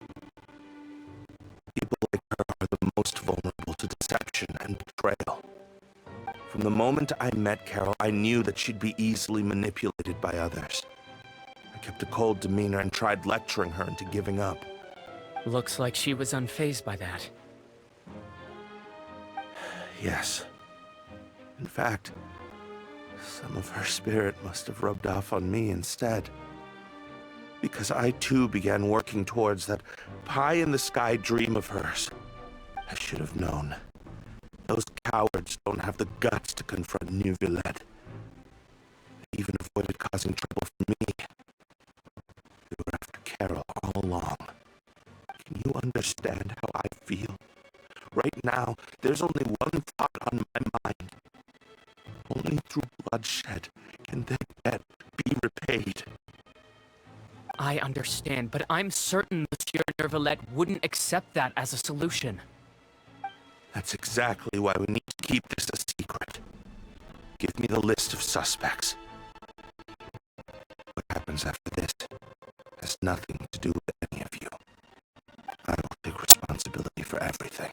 People like her are the most vulnerable to deception and betrayal. From the moment I met Carol, I knew that she'd be easily manipulated by others. I kept a cold demeanor and tried lecturing her into giving up. Looks like she was unfazed by that. Yes. In fact, some of her spirit must have rubbed off on me instead. Because I too began working towards that pie-in-the-sky dream of hers. I should have known. Those cowards don't have the guts to confront Neuvillette. They even avoided causing trouble for me. They were after Carol all along. Can you understand how I feel? Right now, there's only one thought on my mind. Only through bloodshed can their debt be repaid. I understand, but I'm certain Monsieur Neuvillette wouldn't accept that as a solution. That's exactly why we need to keep this a secret. Give me the list of suspects. What happens after this has nothing to do with any of you. I will take responsibility for everything.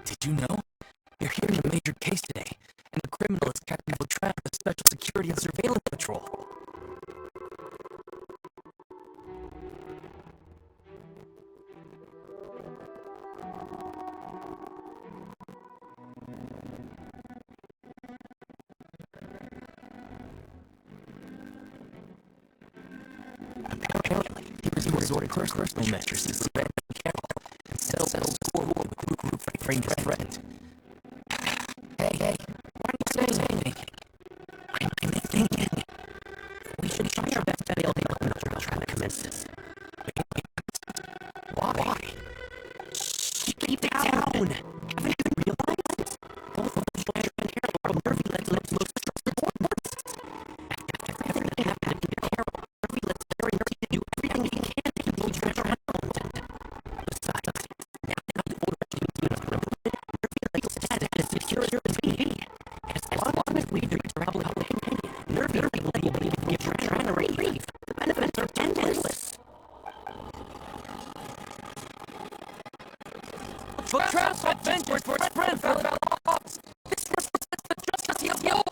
Did you know? You're hearing a major case today, and the criminal is Captain Vautrin of the Special Security and Surveillance Patrol. Apparently, he was resorting to personal measures to prevent Carol and settle score with group framed threat. Hey, why are you saying anything? I'm thinking. We should try our best to bail him out and try to commence this. Why? Keep it down! Haven't you realized? Both of the Vautrin and Carol are Neuvillettes' most trusted ones. After everything happened to Carol, Neuvillettes guaranteed to do everything he can to keep Vautrin around. Besides, now that the order to be removed, Neuvillettes' status is secure as me. As long as we reach public opinion, Neuvillette will be able to get Vautrin around. grieve. The benefits are endless. But Travis had vengeance for his friend fell off. This represents the justice he upholds.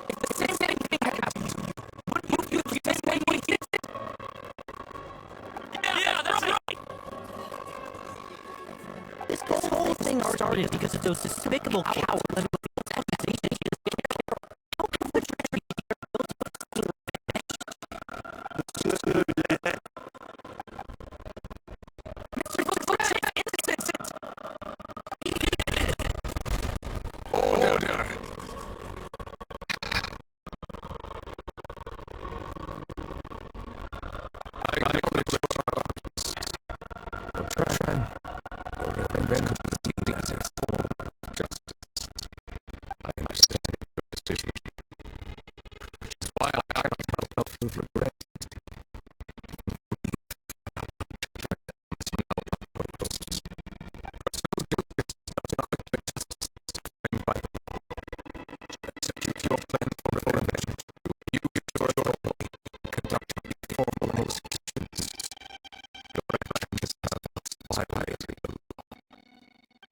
If the same thing happened to you, wouldn't you do the same way we did it? Yeah, that's right. This whole thing started because of those despicable cowards with the accusation he was getting. How come the treasury Order! I acknowledge your charges. Oppression, or revenge of the deeds is form of justice. I understand your decision, which is why I cannot help feel regret.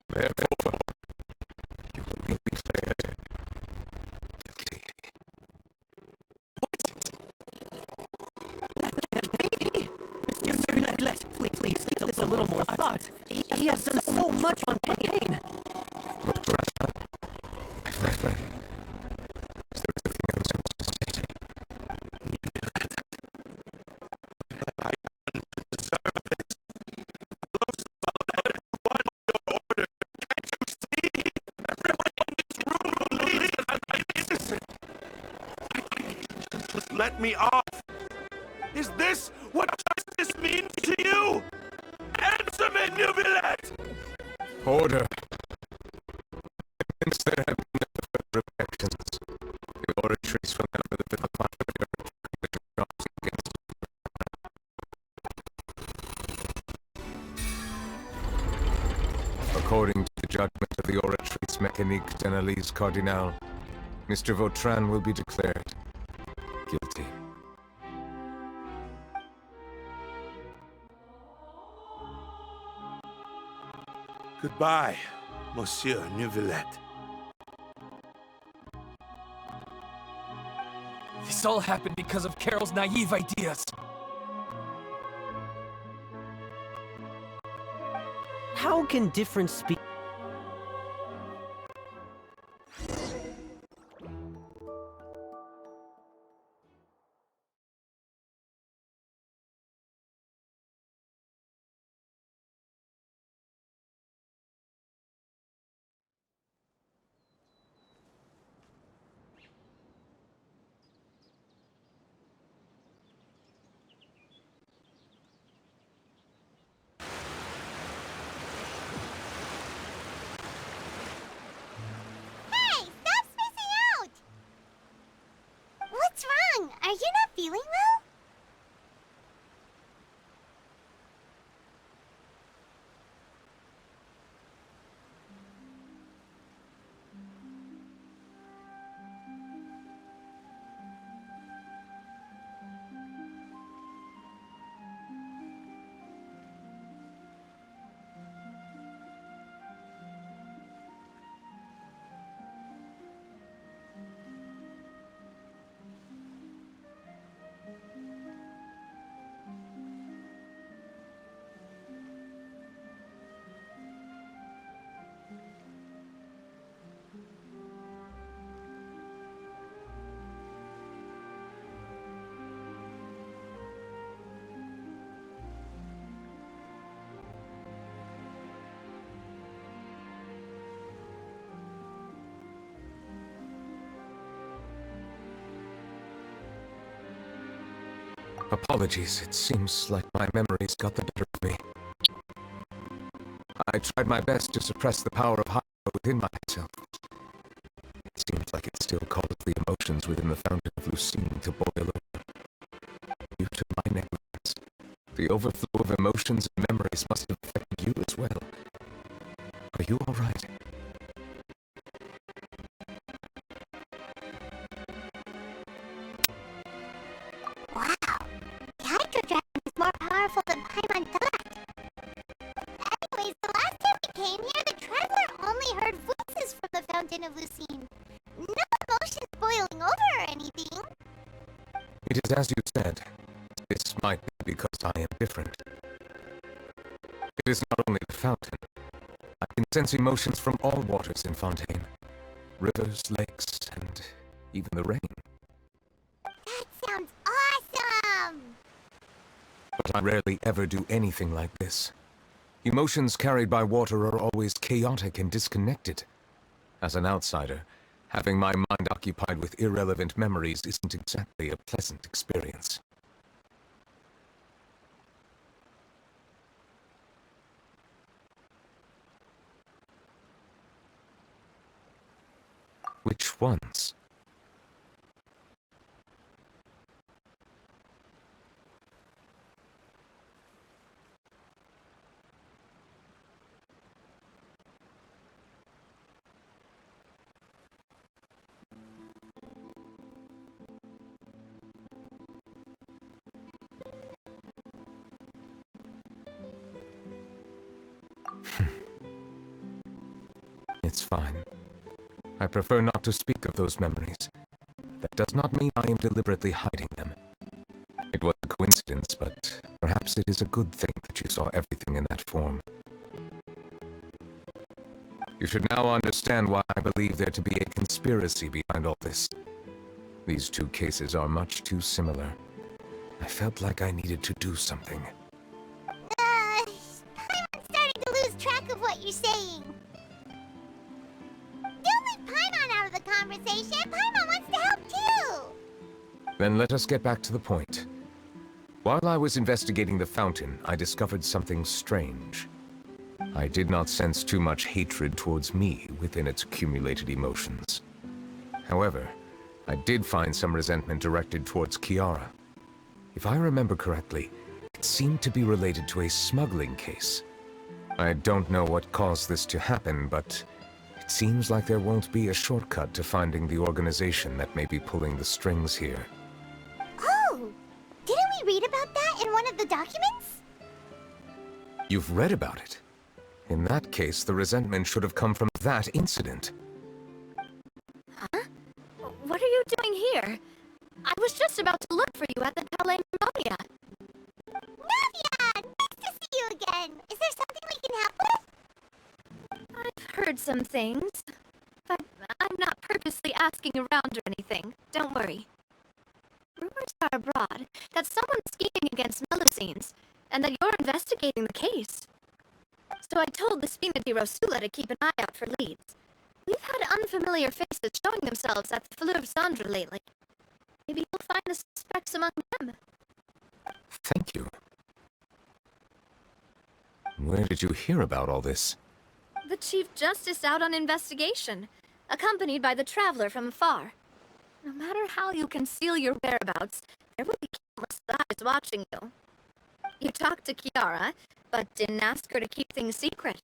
Therefore, you will be declared guilty. Please, give this a little more thought. He has done so much on pain. Look, Russia. My friend. Is there anything else you want to say? I deserve it. Those about one order. Can't you see? Everyone in this room believes that I'm innocent. Just let me off. Is this what justice means to you? Answer me, Neuvillette! Order. Since there have been no further objections, the oratories will now move in the contrary charge against you. According to the judgment of the oratories Mécanique d'Analyse Cardinal, Mr. Vautrin will be declared guilty. Goodbye, Monsieur Neuvillette. This all happened because of Carol's naive ideas. How can different species... Hey, stop spacing out! What's wrong? Are you not feeling well? Apologies, it seems like my memories got the better of me. I tried my best to suppress the power of Hydro within myself. It seems like it still caused the emotions within the fountain of Lucine to boil over. Due to my negligence, the overflow of emotions and memories must have affected you as well. Are you all right? Paimon left. Anyways, the last time we came here, the traveler only heard voices from the Fountain of Lucine. No emotions boiling over or anything. It is as you said. This might be because I am different. It is not only the fountain. I can sense emotions from all waters in Fontaine. Rivers, lakes, and even the rain. That sounds awesome! But I rarely ever do anything like this. Emotions carried by water are always chaotic and disconnected. As an outsider, having my mind occupied with irrelevant memories isn't exactly a pleasant experience. Which ones? It's fine. I prefer not to speak of those memories. That does not mean I am deliberately hiding them. It was a coincidence, but perhaps it is a good thing that you saw everything in that form. You should now understand why I believe there to be a conspiracy behind all this. These two cases are much too similar. I felt like I needed to do something. I'm starting to lose track of what you're saying. Don't leave Paimon out of the conversation. Paimon wants to help too. Then let us get back to the point. While I was investigating the fountain, I discovered something strange. I did not sense too much hatred towards me within its accumulated emotions. However, I did find some resentment directed towards Kiara. If I remember correctly, it seemed to be related to a smuggling case. I don't know what caused this to happen, but it seems like there won't be a shortcut to finding the organization that may be pulling the strings here. Oh! Didn't we read about that in one of the documents? You've read about it? In that case, the resentment should have come from that incident. Huh? What are you doing here? I was just about to look for you at the Palais Marmonia. Navia! Nice to see you again! Is there something we can help with? I've heard some things, but I'm not purposely asking around or anything. Don't worry. Rumors are abroad that someone's scheming against Melusines, and that you're investigating the case. So I told the Spina di Rosula to keep an eye out for leads. We've had unfamiliar faces showing themselves at the Fleur Sandra lately. Maybe you'll find the suspects among them. Thank you. Where did you hear about all this? The Chief Justice out on investigation, accompanied by the Traveler from afar. No matter how you conceal your whereabouts, there will be countless eyes watching you. You talked to Kiara, but didn't ask her to keep things secret.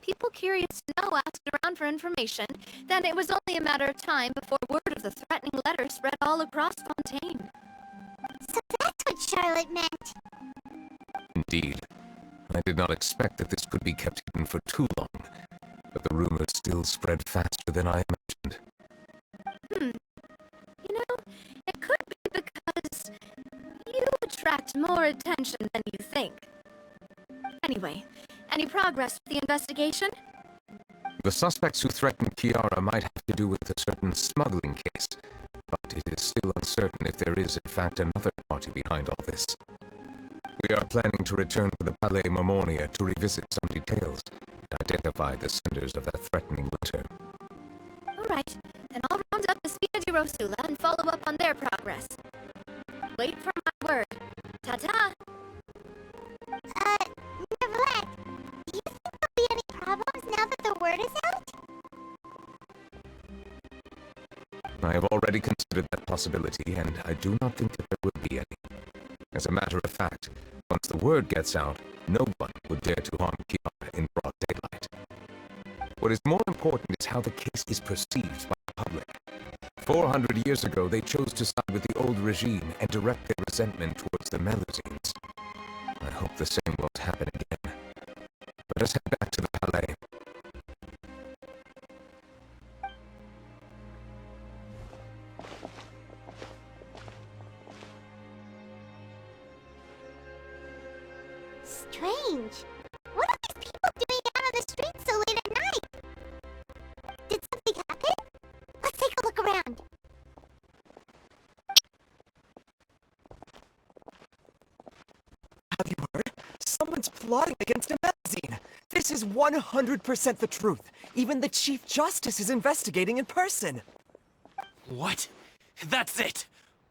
People curious to know asked around for information, then it was only a matter of time before word of the threatening letter spread all across Fontaine. So that's what Charlotte meant. Indeed. I did not expect that this could be kept hidden for too long, but the rumors still spread faster than I imagined. You know, it could be because you attract more attention than you think. Anyway, any progress with the investigation? The suspects who threatened Kiara might have to do with a certain smuggling case, but it is still uncertain if there is in fact another party behind all this. We are planning to return to the Palais Marmonia to revisit some details and identify the senders of that threatening letter. Alright, then I'll round up the Spina di Rosula and follow up on their progress. Wait for my word. Ta-ta! Neuvillette, do you think there'll be any problems now that the word is out? I have already considered that possibility, and I do not think that there will be any. As a matter of fact, once the word gets out, no one would dare to harm Kiara in broad daylight. What is more important is how the case is perceived by the public. 400 years ago, they chose to side with the old regime and direct their resentment towards the Melusines. I hope the same won't happen again. Let us head back to the Palais. Strange. What are these people doing out on the streets so late at night? Did something happen? Let's take a look around. Have you heard? Someone's plotting against a magazine. This is 100% the truth. Even the Chief Justice is investigating in person. What? That's it!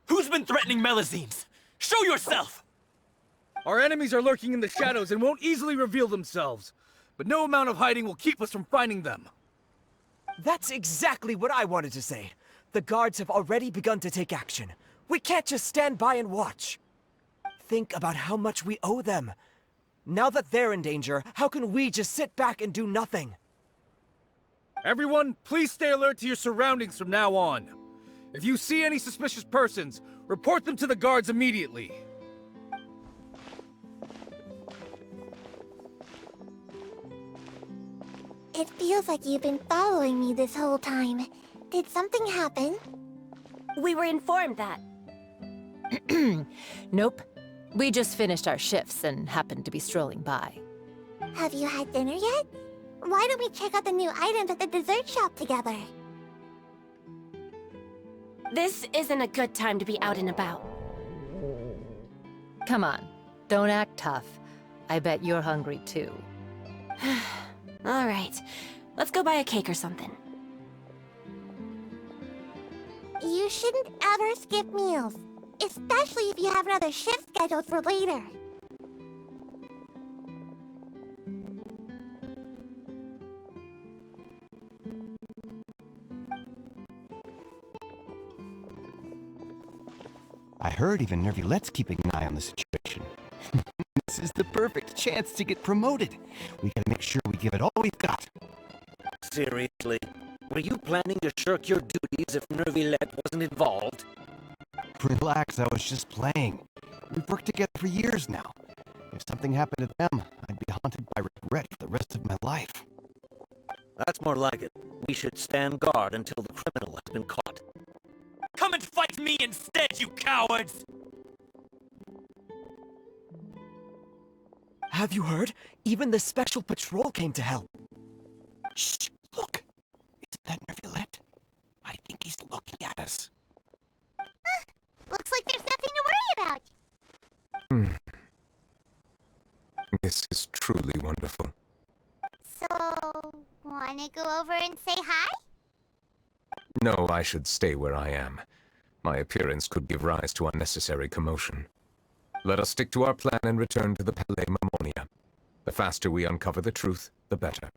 Who's been threatening Melazines? Show yourself! Our enemies are lurking in the shadows and won't easily reveal themselves. But no amount of hiding will keep us from finding them. That's exactly what I wanted to say. The guards have already begun to take action. We can't just stand by and watch. Think about how much we owe them. Now that they're in danger, how can we just sit back and do nothing? Everyone, please stay alert to your surroundings from now on. If you see any suspicious persons, report them to the guards immediately. It feels like you've been following me this whole time. Did something happen? We were informed that. Nope. We just finished our shifts and happened to be strolling by. Have you had dinner yet? Why don't we check out the new items at the dessert shop together? This isn't a good time to be out and about. Come on, don't act tough. I bet you're hungry too. All right, let's go buy a cake or something. You shouldn't ever skip meals, especially if you have another shift scheduled for later. I heard even Neuvillette's keeping an eye on the situation. This is the perfect chance to get promoted. We gotta make sure we give it all we've got. Seriously? Were you planning to shirk your duties if Neuvillette wasn't involved? Relax, I was just playing. We've worked together for years now. If something happened to them, I'd be haunted by regret for the rest of my life. That's more like it. We should stand guard until the criminal has been caught. Come and fight me instead, you cowards! Have you heard? Even the Special Patrol came to help. Shh! Look! Isn't that Neuvillette? I think he's looking at us. Looks like there's nothing to worry about. This is truly wonderful. So, wanna go over and say hi? No, I should stay where I am. My appearance could give rise to unnecessary commotion. Let us stick to our plan and return to the Palais Marmonia. The faster we uncover the truth, the better.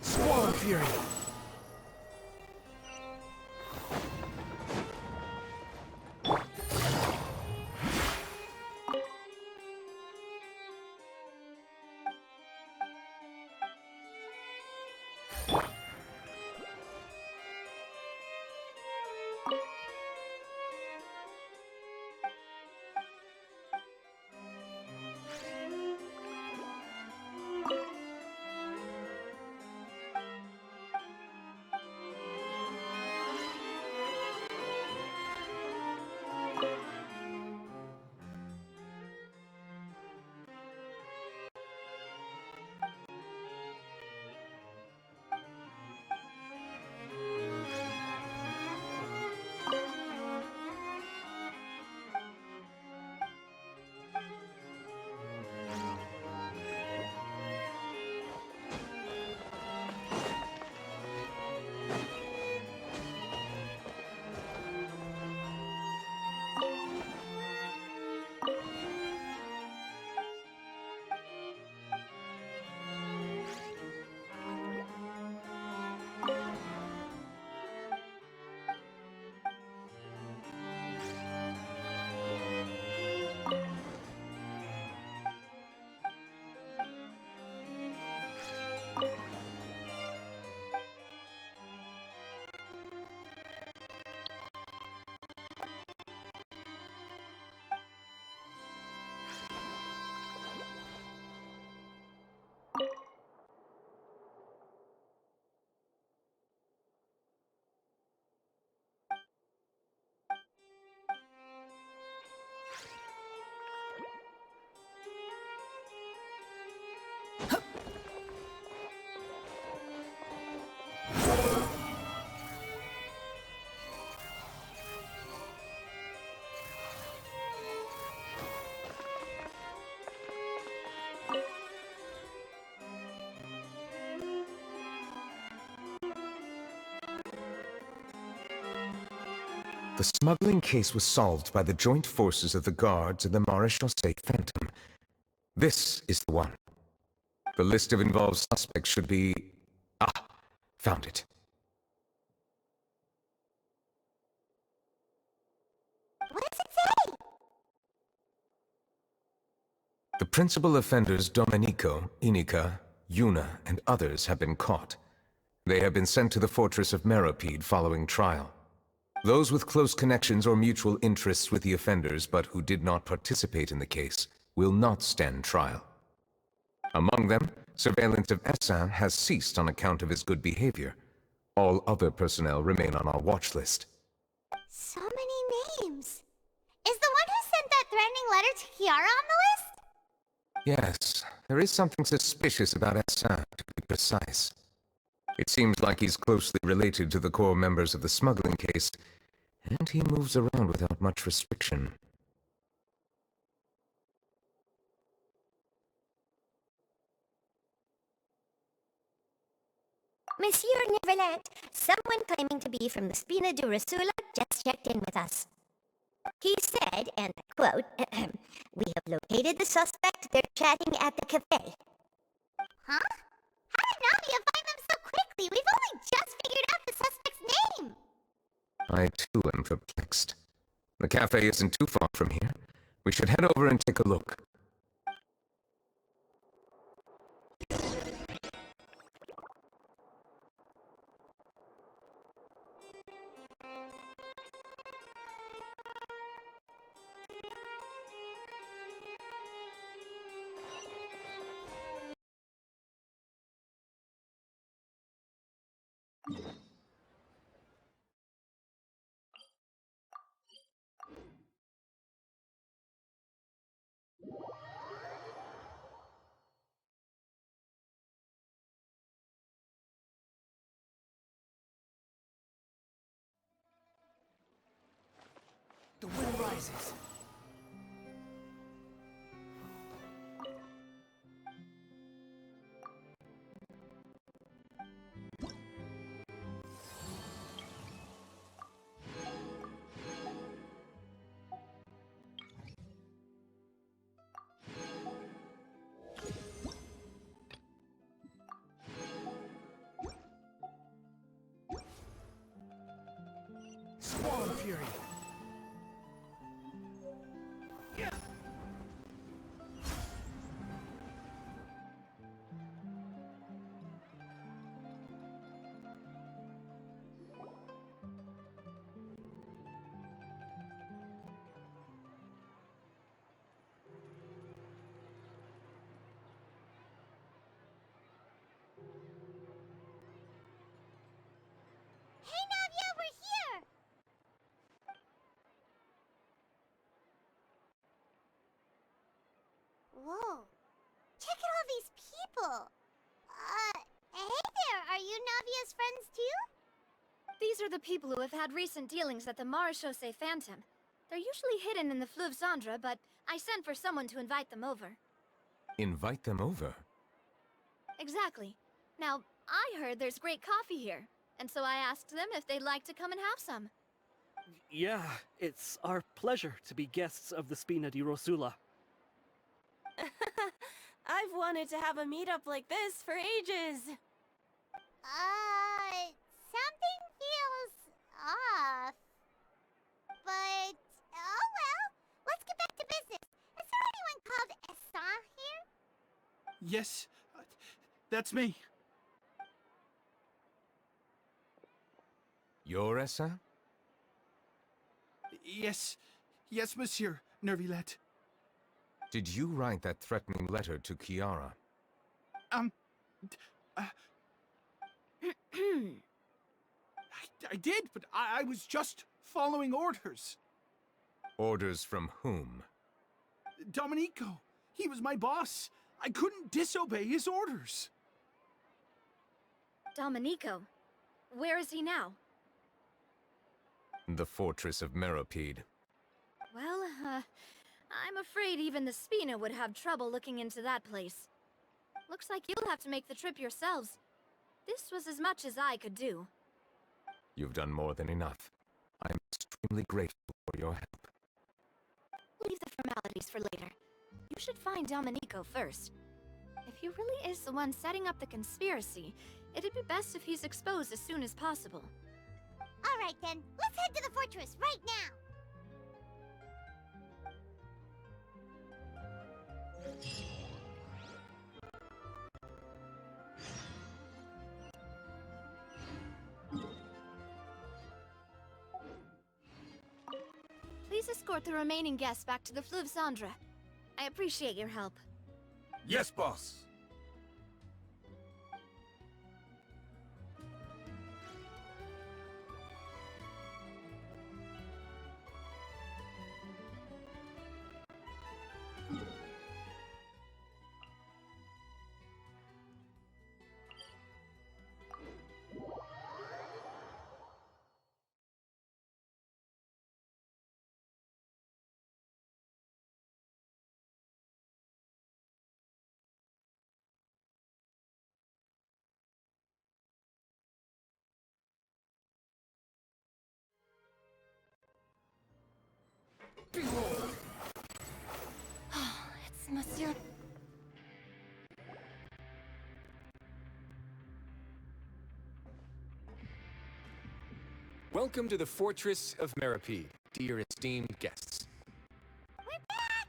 Swarm Fury! The smuggling case was solved by the joint forces of the guards and the Maréchaussée Phantom. This is the one. The list of involved suspects should be... Ah, found it. What does it say? The principal offenders Domenico, Inica, Yuna, and others have been caught. They have been sent to the fortress of Meropide following trial. Those with close connections or mutual interests with the offenders but who did not participate in the case will not stand trial. Among them, surveillance of Essin has ceased on account of his good behavior. All other personnel remain on our watch list. So many names. Is the one who sent that threatening letter to Kiara on the list? Yes, there is something suspicious about Essin, to be precise. It seems like he's closely related to the core members of the smuggling case, and he moves around without much restriction. Monsieur Neuvillette, someone claiming to be from the Spina di Rosula just checked in with us. He said, and I quote, "We have located the suspect. They're chatting at the cafe." Huh? How did Navia find them so quickly? We've only just figured out the suspect's name. I too am perplexed. The cafe isn't too far from here. We should head over and take a look. The wind rises. Swarm Fury. Hey, Navia, we're here! Whoa. Check out all these people. Hey there, are you Navia's friends too? These are the people who have had recent dealings at the Maréchaussée Phantom. They're usually hidden in the Fleuve Cendre, but I sent for someone to invite them over. Invite them over? Exactly. Now, I heard there's great coffee here, and so I asked them if they'd like to come and have some. Yeah, it's our pleasure to be guests of the Spina di Rosula. I've wanted to have a meetup like this for ages. Something feels off. But, oh well, let's get back to business. Is there anyone called Essin here? Yes, that's me. You're Essin? Yes, monsieur Neuvillette. Did you write that threatening letter to Kiara? I did, but I was just following orders. Orders from whom? Domenico. He was my boss. I couldn't disobey his orders. Domenico? Where is he now? The fortress of Meropide. Well, I'm afraid even the Spina would have trouble looking into that place. Looks like you'll have to make the trip yourselves. This was as much as I could do. You've done more than enough. I'm extremely extremely grateful for your help. Leave the formalities for later. You should find Domenico first. If he really is the one setting up the conspiracy, it'd be best if he's exposed as soon as possible. Alright then, let's head to the fortress right now! Please escort the remaining guests back to the Fleuve Cendre. I appreciate your help. Yes, boss. It's Monsieur. Welcome to the Fortress of Meripede, dear esteemed guests. We're back!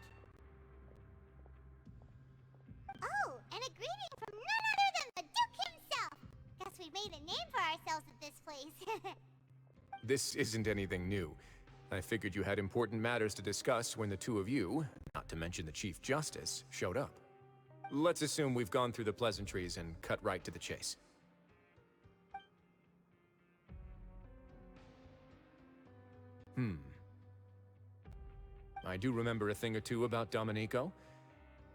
Oh, and a greeting from none other than the Duke himself! Guess we made a name for ourselves at this place. This isn't anything new. I figured you had important matters to discuss when the two of you, not to mention the Chief Justice, showed up. Let's assume we've gone through the pleasantries and cut right to the chase. I do remember a thing or two about Domenico.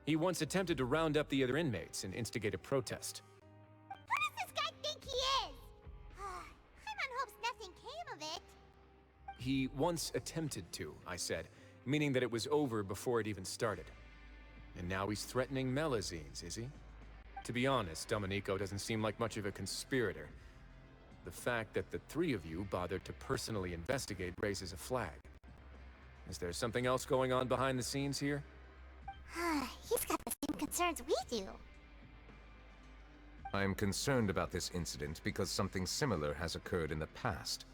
He once attempted to round up the other inmates and instigate a protest. Who does this guy think he is? Paimon hopes nothing came of it. He once attempted to, I said, meaning that it was over before it even started. And now he's threatening Melazines, is he? To be honest, Domenico doesn't seem like much of a conspirator. The fact that the three of you bothered to personally investigate raises a flag. Is there something else going on behind the scenes here? He's got the same concerns we do. I am concerned about this incident because something similar has occurred in the past.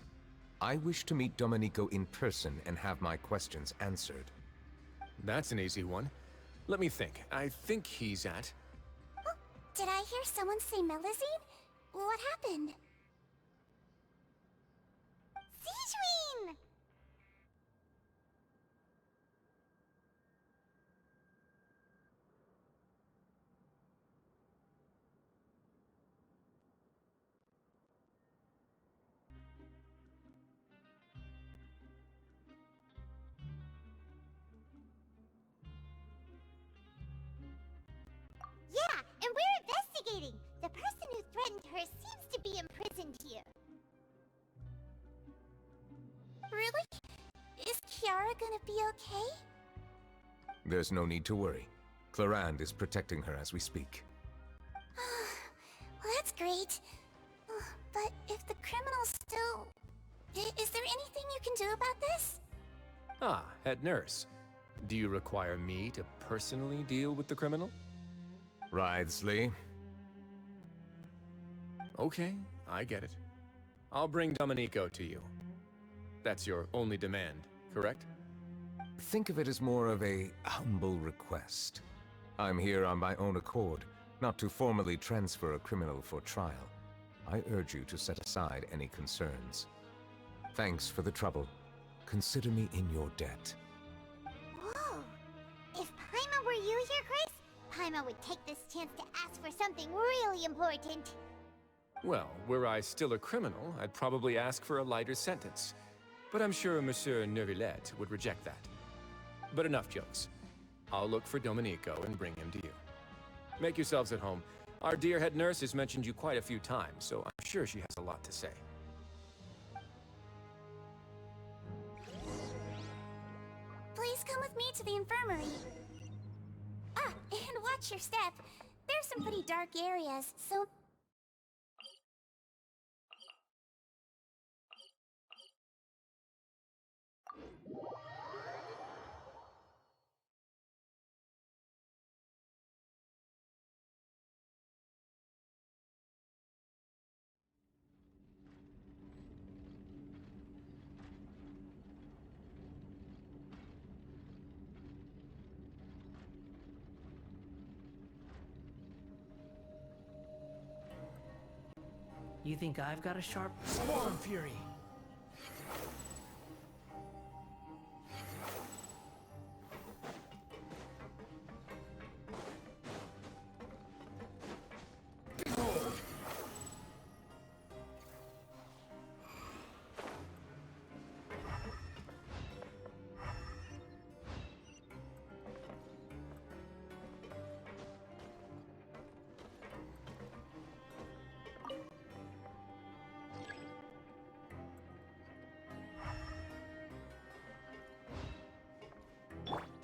I wish to meet Domenico in person and have my questions answered. That's an easy one. Let me think. I think he's at... Oh, did I hear someone say Melazine? What happened? Sigewinne! Yeah, and we're investigating. The person who threatened her seems to be imprisoned here. Really? Is Kiara gonna be okay? There's no need to worry. Clarande is protecting her as we speak. Well, that's great. But if the criminal's still... Is there anything you can do about this? Ah, head nurse. Do you require me to personally deal with the criminal? Wriothesley. Okay, I get it. I'll bring Domenico to you. That's your only demand, correct? Think of it as more of a humble request. I'm here on my own accord, not to formally transfer a criminal for trial. I urge you to set aside any concerns. Thanks for the trouble. Consider me in your debt. Whoa! If Paimon were you here, Chris, Paimon would take this chance to ask for something really important. Well, were I still a criminal, I'd probably ask for a lighter sentence. But I'm sure Monsieur Neuvillette would reject that. But enough jokes. I'll look for Domenico and bring him to you. Make yourselves at home. Our dear head nurse has mentioned you quite a few times, so I'm sure she has a lot to say. Please come with me to the infirmary. Ah, and watch your step. There's some pretty dark areas, so You think I've got a sharp... Swarm Fury!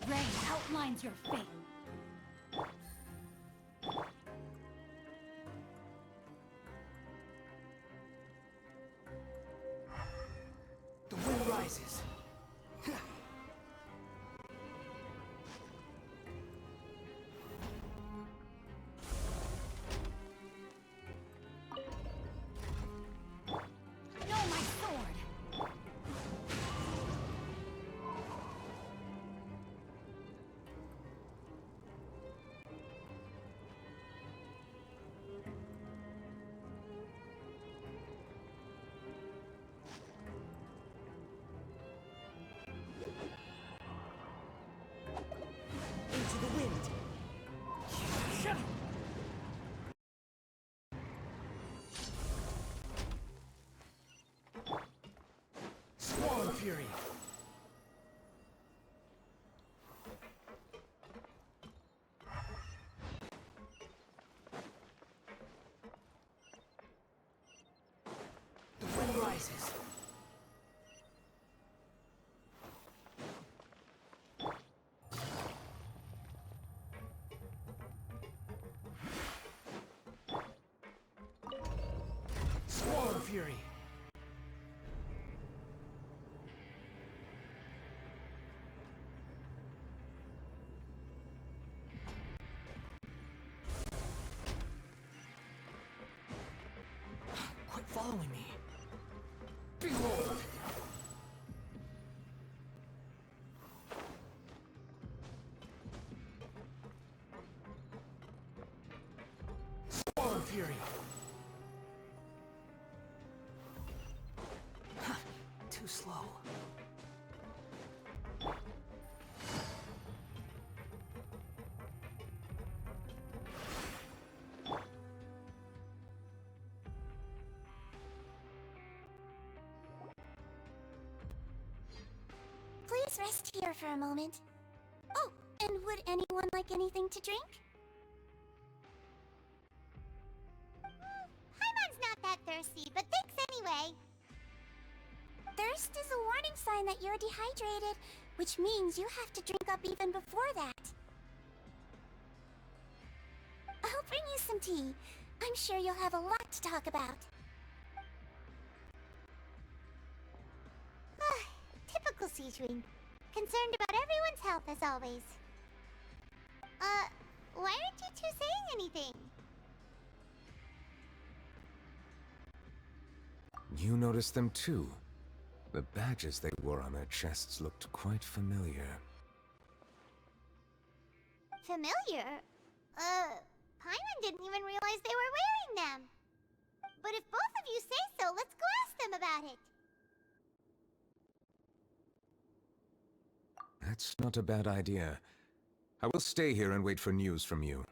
Ray outlines your fate. The wind rises. No, my sword! Into the wind. Swarm Fury. The wind rises. Swarm Fury. Quit following me. Behold! Swarm Fury. Too slow. Please rest here for a moment. Oh, and would anyone like anything to drink? Paimon's not that thirsty, but thanks anyway. Thirst is a warning sign that you're dehydrated, which means you have to drink up even before that. I'll bring you some tea. I'm sure you'll have a lot to talk about. Typical Seedwing. Concerned about everyone's health as always. Why aren't you two saying anything? You noticed them too. The badges they wore on their chests looked quite familiar. Familiar? Paimon didn't even realize they were wearing them. But if both of you say so, let's go ask them about it. That's not a bad idea. I will stay here and wait for news from you.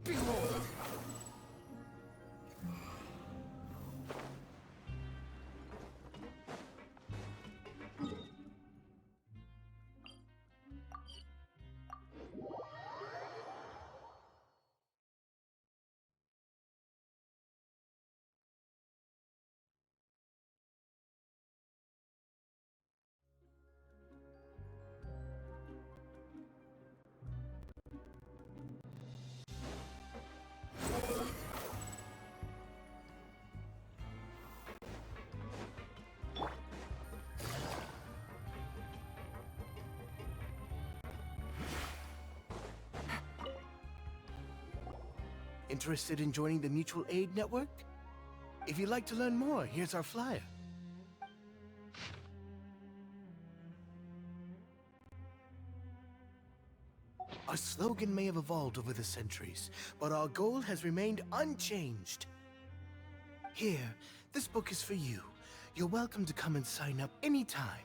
Behold! Interested in joining the Mutual Aid Network? If you'd like to learn more, here's our flyer. Our slogan may have evolved over the centuries, but our goal has remained unchanged. Here, this book is for you. You're welcome to come and sign up anytime.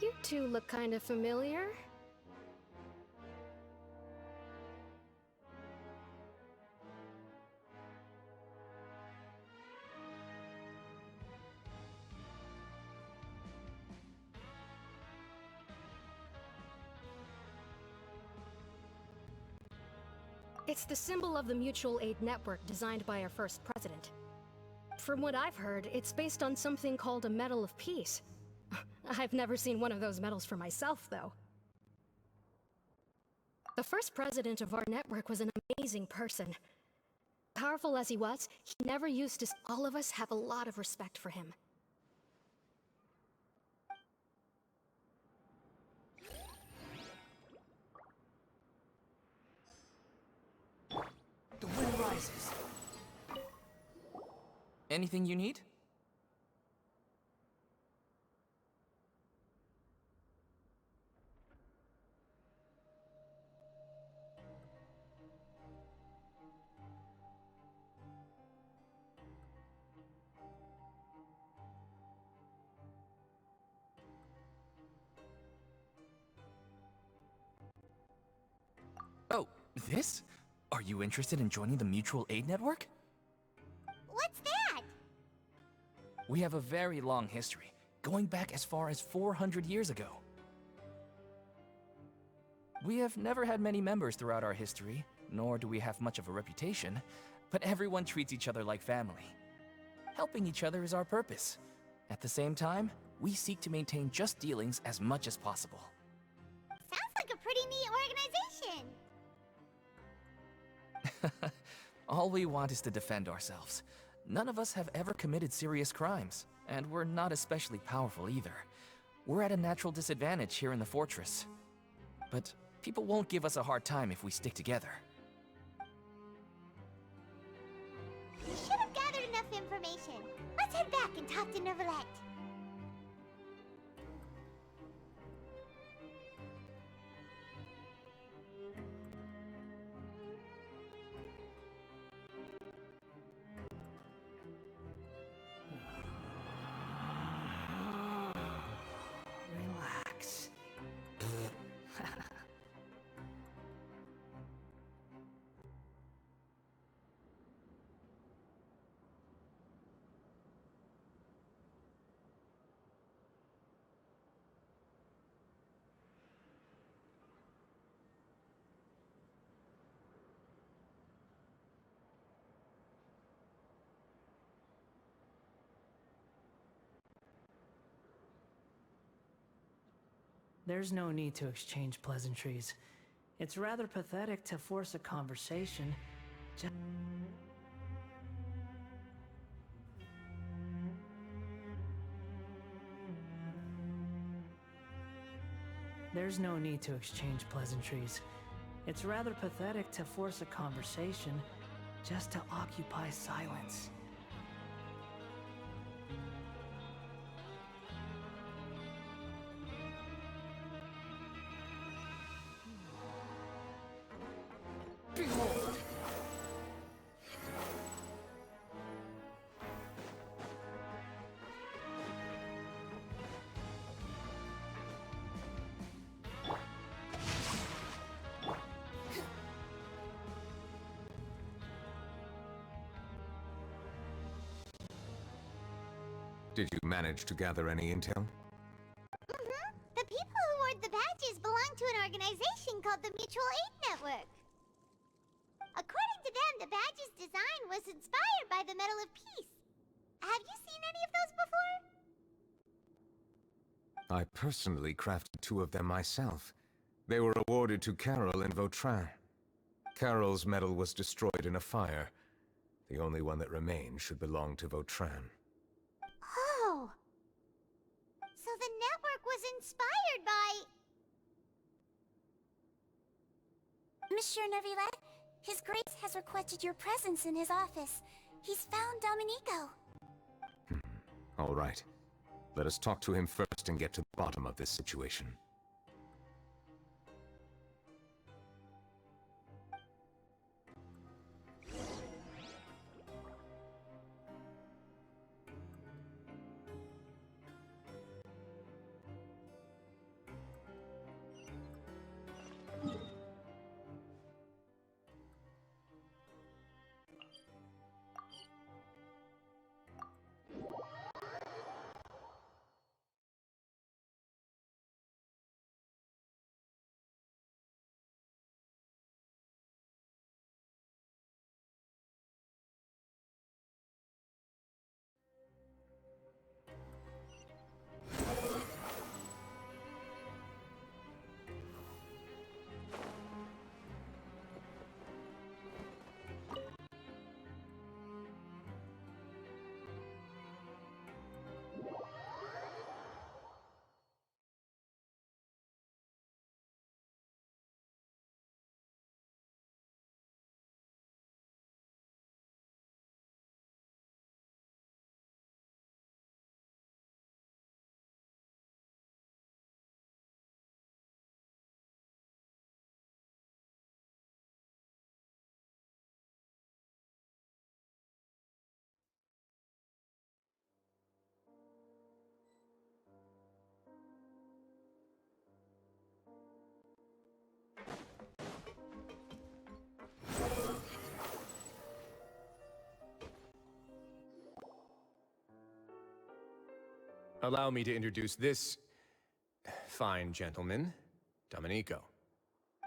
You two look kind of familiar. It's the symbol of the Mutual Aid Network designed by our first president. From what I've heard, it's based on something called a Medal of Peace. I've never seen one of those medals for myself, though. The first president of our network was an amazing person. Powerful as he was, he never used us. All of us have a lot of respect for him. The wind rises. Anything you need? Oh, this? Are you interested in joining the Mutual Aid Network? What's that? We have a very long history, going back as far as 400 years ago. We have never had many members throughout our history, nor do we have much of a reputation, but everyone treats each other like family. Helping each other is our purpose. At the same time, we seek to maintain just dealings as much as possible. Sounds like a pretty neat organization. All we want is to defend ourselves. None of us have ever committed serious crimes, and we're not especially powerful either. We're at a natural disadvantage here in the fortress. But people won't give us a hard time if we stick together. We should have gathered enough information. Let's head back and talk to Neuvillette. Relax. There's no need to exchange pleasantries. It's rather pathetic to force a conversation. There's no need to exchange pleasantries. It's rather pathetic to force a conversation just to occupy silence. Did you manage to gather any intel? Mm-hmm. The people who wore the badges belong to an organization called the Mutual Aid Network. According to them, the badge's design was inspired by the Medal of Peace. Have you seen any of those before? I personally crafted 2 of them myself. They were awarded to Carol and Vautrin. Carol's medal was destroyed in a fire. The only one that remained should belong to Vautrin. Monsieur Neuvillette, His Grace has requested your presence in his office. He's found Domenico. All right. Let us talk to him first and get to the bottom of this situation. Allow me to introduce this fine gentleman, Domenico.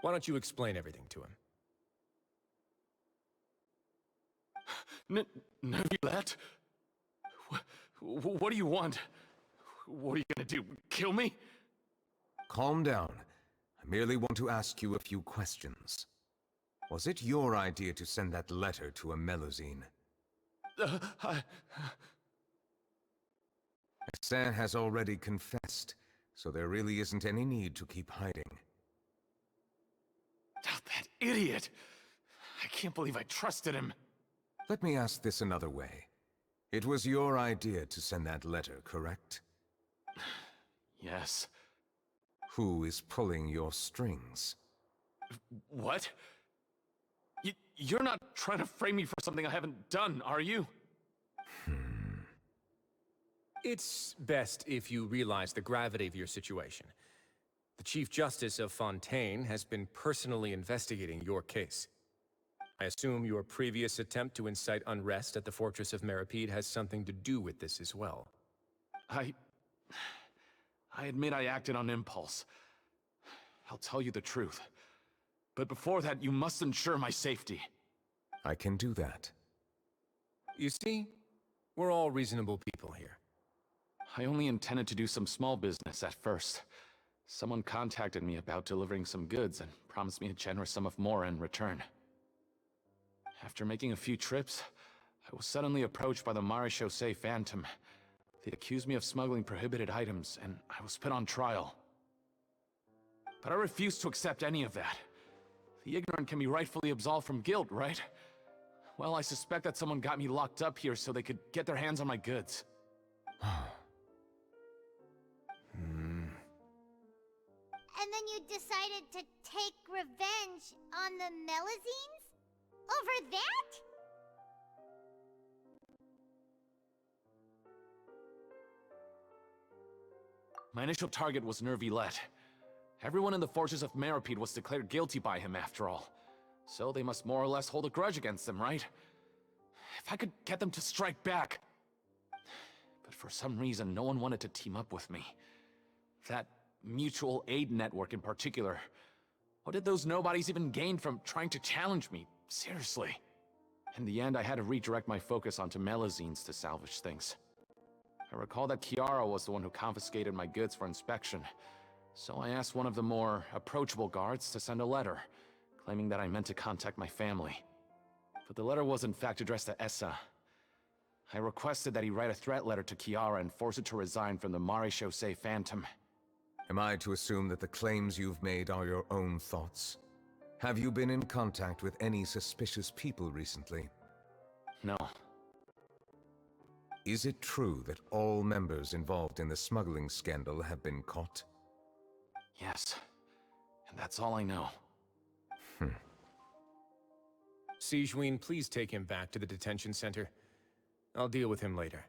Why don't you explain everything to him? Neuvillette? What do you want? What are you gonna do? Kill me? Calm down. I merely want to ask you a few questions. Was it your idea to send that letter to a Melusine? Hassan has already confessed, so there really isn't any need to keep hiding. Oh, that idiot! I can't believe I trusted him. Let me ask this another way. It was your idea to send that letter, correct? Yes. Who is pulling your strings? What? You're not trying to frame me for something I haven't done, are you? It's best if you realize the gravity of your situation. The Chief Justice of Fontaine has been personally investigating your case. I assume your previous attempt to incite unrest at the Fortress of Meripede has something to do with this as well. I admit I acted on impulse. I'll tell you the truth. But before that, you must ensure my safety. I can do that. You see, we're all reasonable people here. I only intended to do some small business at first. Someone contacted me about delivering some goods and promised me a generous sum of more in return. After making a few trips, I was suddenly approached by the Marechaussee Phantom. They accused me of smuggling prohibited items, and I was put on trial. But I refused to accept any of that. The ignorant can be rightfully absolved from guilt, right? Well, I suspect that someone got me locked up here so they could get their hands on my goods. And then you decided to take revenge on the Melusines? Over that? My initial target was Neuvillette. Everyone in the Fortress of Meripede was declared guilty by him after all. So they must more or less hold a grudge against him, right? If I could get them to strike back. But for some reason, no one wanted to team up with me. That mutual aid network in particular. What did those nobodies even gain from trying to challenge me? Seriously. In the end, I had to redirect my focus onto Melusines to salvage things. I recall that Chiara was the one who confiscated my goods for inspection, so I asked one of the more approachable guards to send a letter, claiming that I meant to contact my family. But the letter was in fact addressed to Essa. I requested that he write a threat letter to Chiara and force her to resign from the Marechaussee Phantom. Am I to assume that the claims you've made are your own thoughts? Have you been in contact with any suspicious people recently? No. Is it true that all members involved in the smuggling scandal have been caught? Yes. And that's all I know. Sijween, please take him back to the detention center. I'll deal with him later.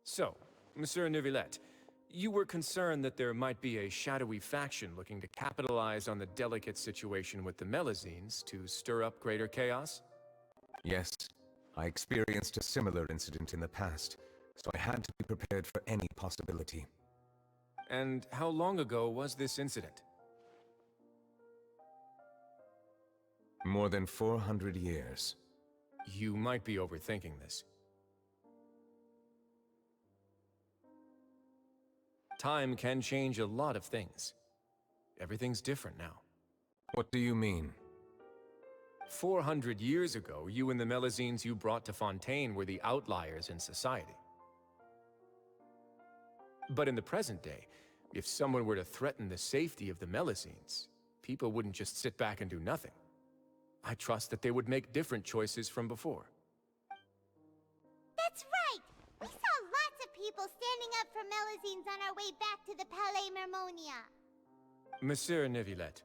So, Monsieur Neuvillette, you were concerned that there might be a shadowy faction looking to capitalize on the delicate situation with the Melazines to stir up greater chaos? Yes, I experienced a similar incident in the past, so I had to be prepared for any possibility. And how long ago was this incident? More than 400 years. You might be overthinking this. Time can change a lot of things. Everything's different now. What do you mean? 400 years ago, you and the Melazines you brought to Fontaine were the outliers in society. But in the present day, if someone were to threaten the safety of the Melazines, people wouldn't just sit back and do nothing. I trust that they would make different choices from before. That's right! We saw lots of people standing up for Melazines on our way back to the Palais Mermonia. Monsieur Neuvillette,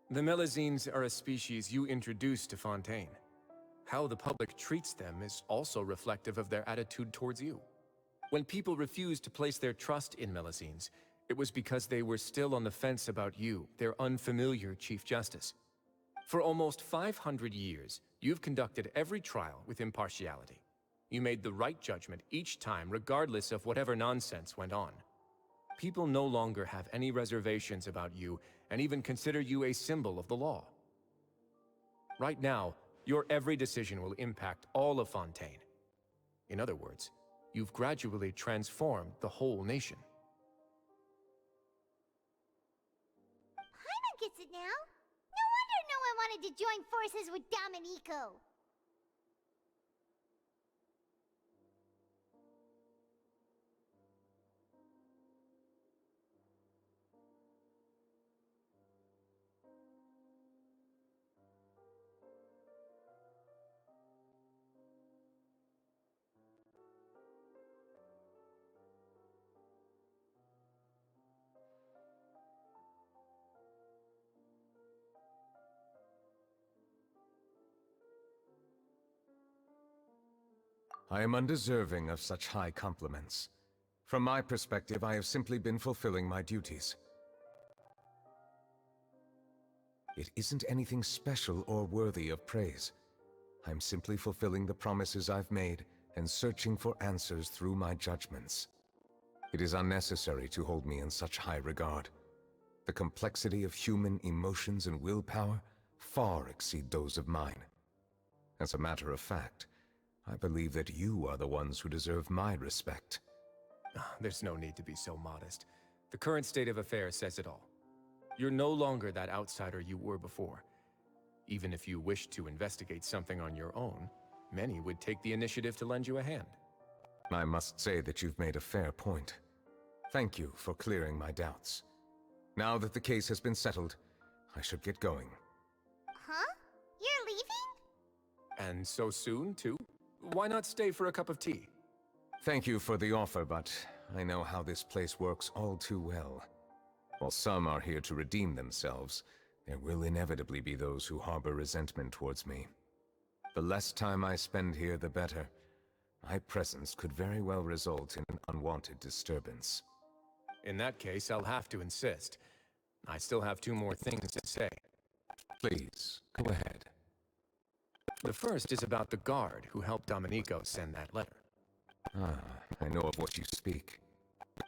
the Melazines are a species you introduced to Fontaine. How the public treats them is also reflective of their attitude towards you. When people refused to place their trust in Melazines, it was because they were still on the fence about you, their unfamiliar Chief Justice. For almost 500 years, you've conducted every trial with impartiality. You made the right judgment each time, regardless of whatever nonsense went on. People no longer have any reservations about you and even consider you a symbol of the law. Right now, your every decision will impact all of Fontaine. In other words, you've gradually transformed the whole nation. Paimon gets it now. No wonder no one wanted to join forces with Domenico. I am undeserving of such high compliments. From my perspective, I have simply been fulfilling my duties. It isn't anything special or worthy of praise. I'm simply fulfilling the promises I've made and searching for answers through my judgments. It is unnecessary to hold me in such high regard. The complexity of human emotions and willpower far exceed those of mine. As a matter of fact, I believe that you are the ones who deserve my respect. There's no need to be so modest. The current state of affairs says it all. You're no longer that outsider you were before. Even if you wished to investigate something on your own, many would take the initiative to lend you a hand. I must say that you've made a fair point. Thank you for clearing my doubts. Now that the case has been settled, I should get going. Huh? You're leaving? And so soon, too? Why not stay for a cup of tea? Thank you for the offer, but I know how this place works all too well. While some are here to redeem themselves, there will inevitably be those who harbor resentment towards me. The less time I spend here, the better. My presence could very well result in an unwanted disturbance. In that case, I'll have to insist. I still have 2 more things to say. Please, go ahead. The first is about the guard who helped Domenico send that letter. I know of what you speak.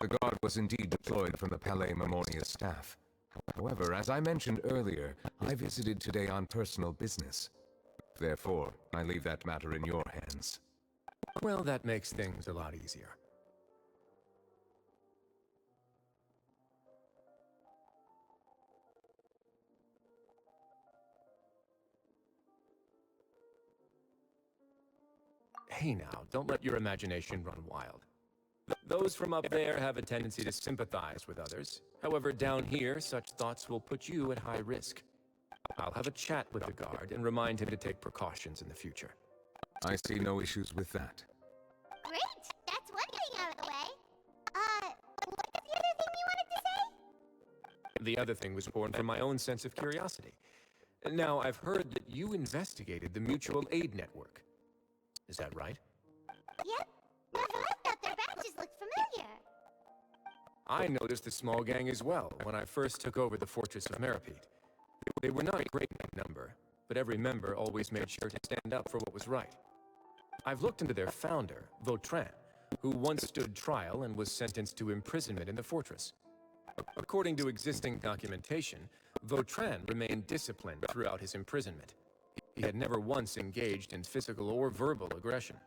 The guard was indeed deployed from the Palais Mermonia staff. However, as I mentioned earlier, I visited today on personal business. Therefore, I leave that matter in your hands. Well, that makes things a lot easier. Hey now, don't let your imagination run wild. Those from up there have a tendency to sympathize with others. However, down here, such thoughts will put you at high risk. I'll have a chat with the guard and remind him to take precautions in the future. I see no issues with that. Great! That's one thing out of the way. What is the other thing you wanted to say? The other thing was born from my own sense of curiosity. Now, I've heard that you investigated the mutual aid network. Is that right? Yep. I thought their badges looked familiar. I noticed the small gang as well when I first took over the fortress of Meripede. They were not great in number, but every member always made sure to stand up for what was right. I've looked into their founder, Vautrin, who once stood trial and was sentenced to imprisonment in the fortress. According to existing documentation, Vautrin remained disciplined throughout his imprisonment. He had never once engaged in physical or verbal aggression.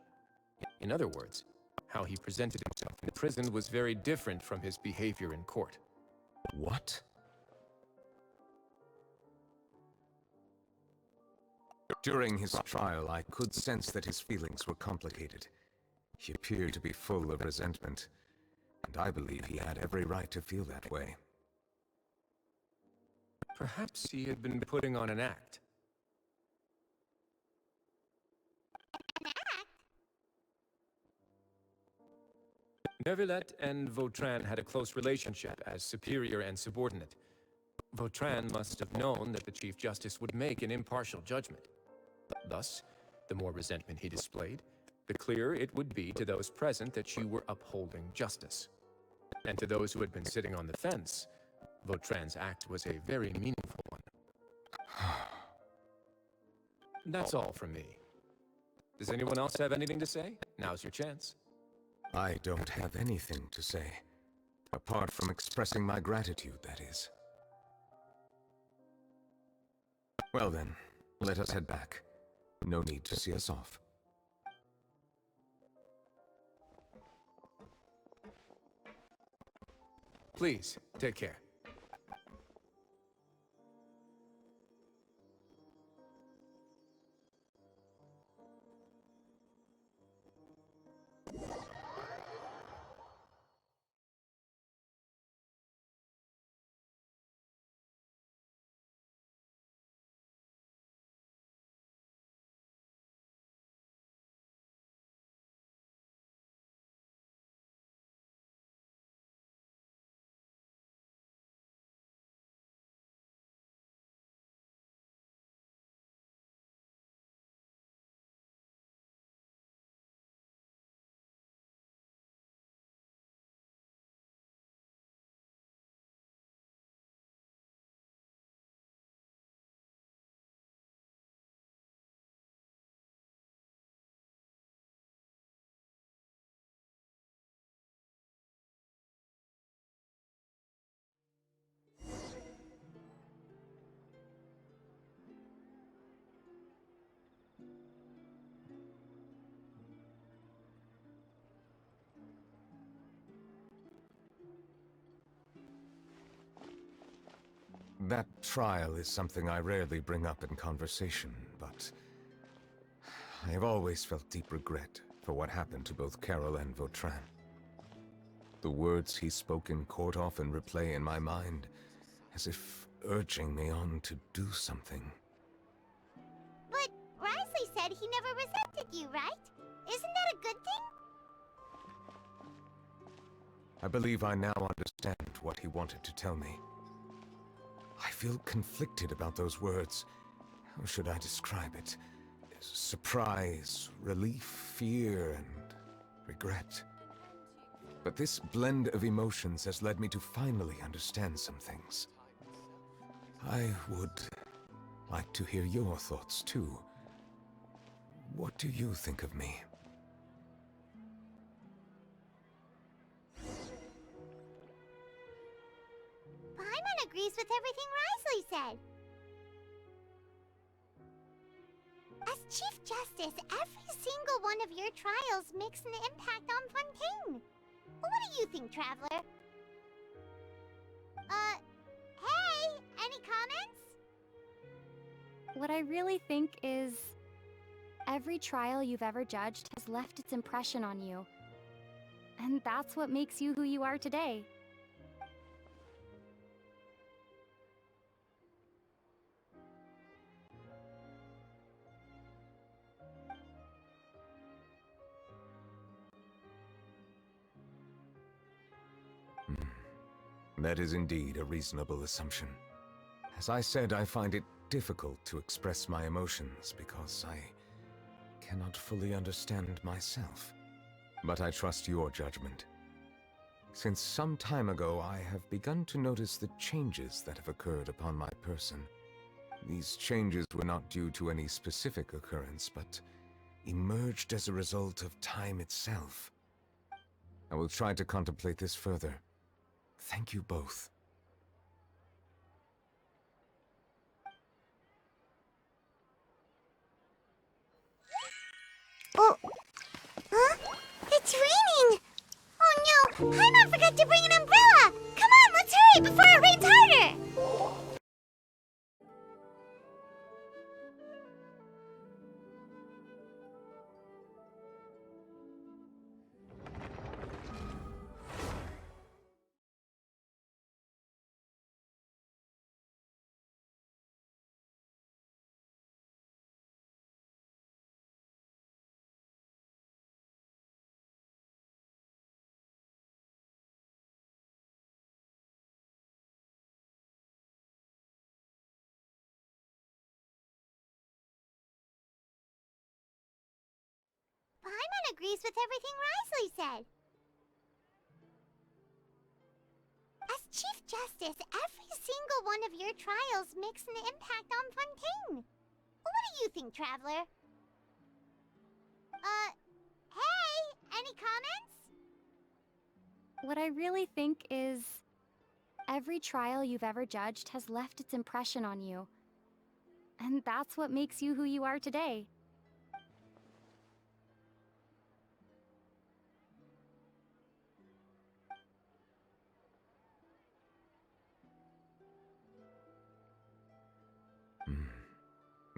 In other words, how he presented himself in prison was very different from his behavior in court. What? During his trial, I could sense that his feelings were complicated. He appeared to be full of resentment, and I believe he had every right to feel that way. Perhaps he had been putting on an act. An act? Neuvillette and Vautrin had a close relationship as superior and subordinate. Vautrin must have known that the Chief Justice would make an impartial judgment. Thus, the more resentment he displayed, the clearer it would be to those present that you were upholding justice. And to those who had been sitting on the fence, Vautrin's act was a very meaningful one. That's all from me. Does anyone else have anything to say? Now's your chance. I don't have anything to say, apart from expressing my gratitude, that is. Well then, let us head back. No need to see us off. Please, take care. That trial is something I rarely bring up in conversation, but I have always felt deep regret for what happened to both Carol and Vautrin. The words he spoke in court often replay in my mind, as if urging me on to do something. But Risley said he never resented you, right? Isn't that a good thing? I believe I now understand what he wanted to tell me. I feel conflicted about those words. How should I describe it? Surprise, relief, fear, and regret. But this blend of emotions has led me to finally understand some things. I would like to hear your thoughts, too. What do you think of me? Paimon agrees with everything Risley said. As Chief Justice, every single one of your trials makes an impact on Fontaine. What do you think, Traveler? Hey! Any comments? What I really think is, every trial you've ever judged has left its impression on you. And that's what makes you who you are today. That is indeed a reasonable assumption. As I said, I find it difficult to express my emotions because I cannot fully understand myself. But I trust your judgment. Since some time ago, I have begun to notice the changes that have occurred upon my person. These changes were not due to any specific occurrence, but emerged as a result of time itself. I will try to contemplate this further. Thank you both. Oh, huh? It's raining! Oh no, Paimon forgot to bring an umbrella! Come on, let's hurry before it rains harder! Paimon agrees with everything Risley said. As Chief Justice, every single one of your trials makes an impact on Fontaine. What do you think, Traveler? Hey, any comments? What I really think is, every trial you've ever judged has left its impression on you. And that's what makes you who you are today.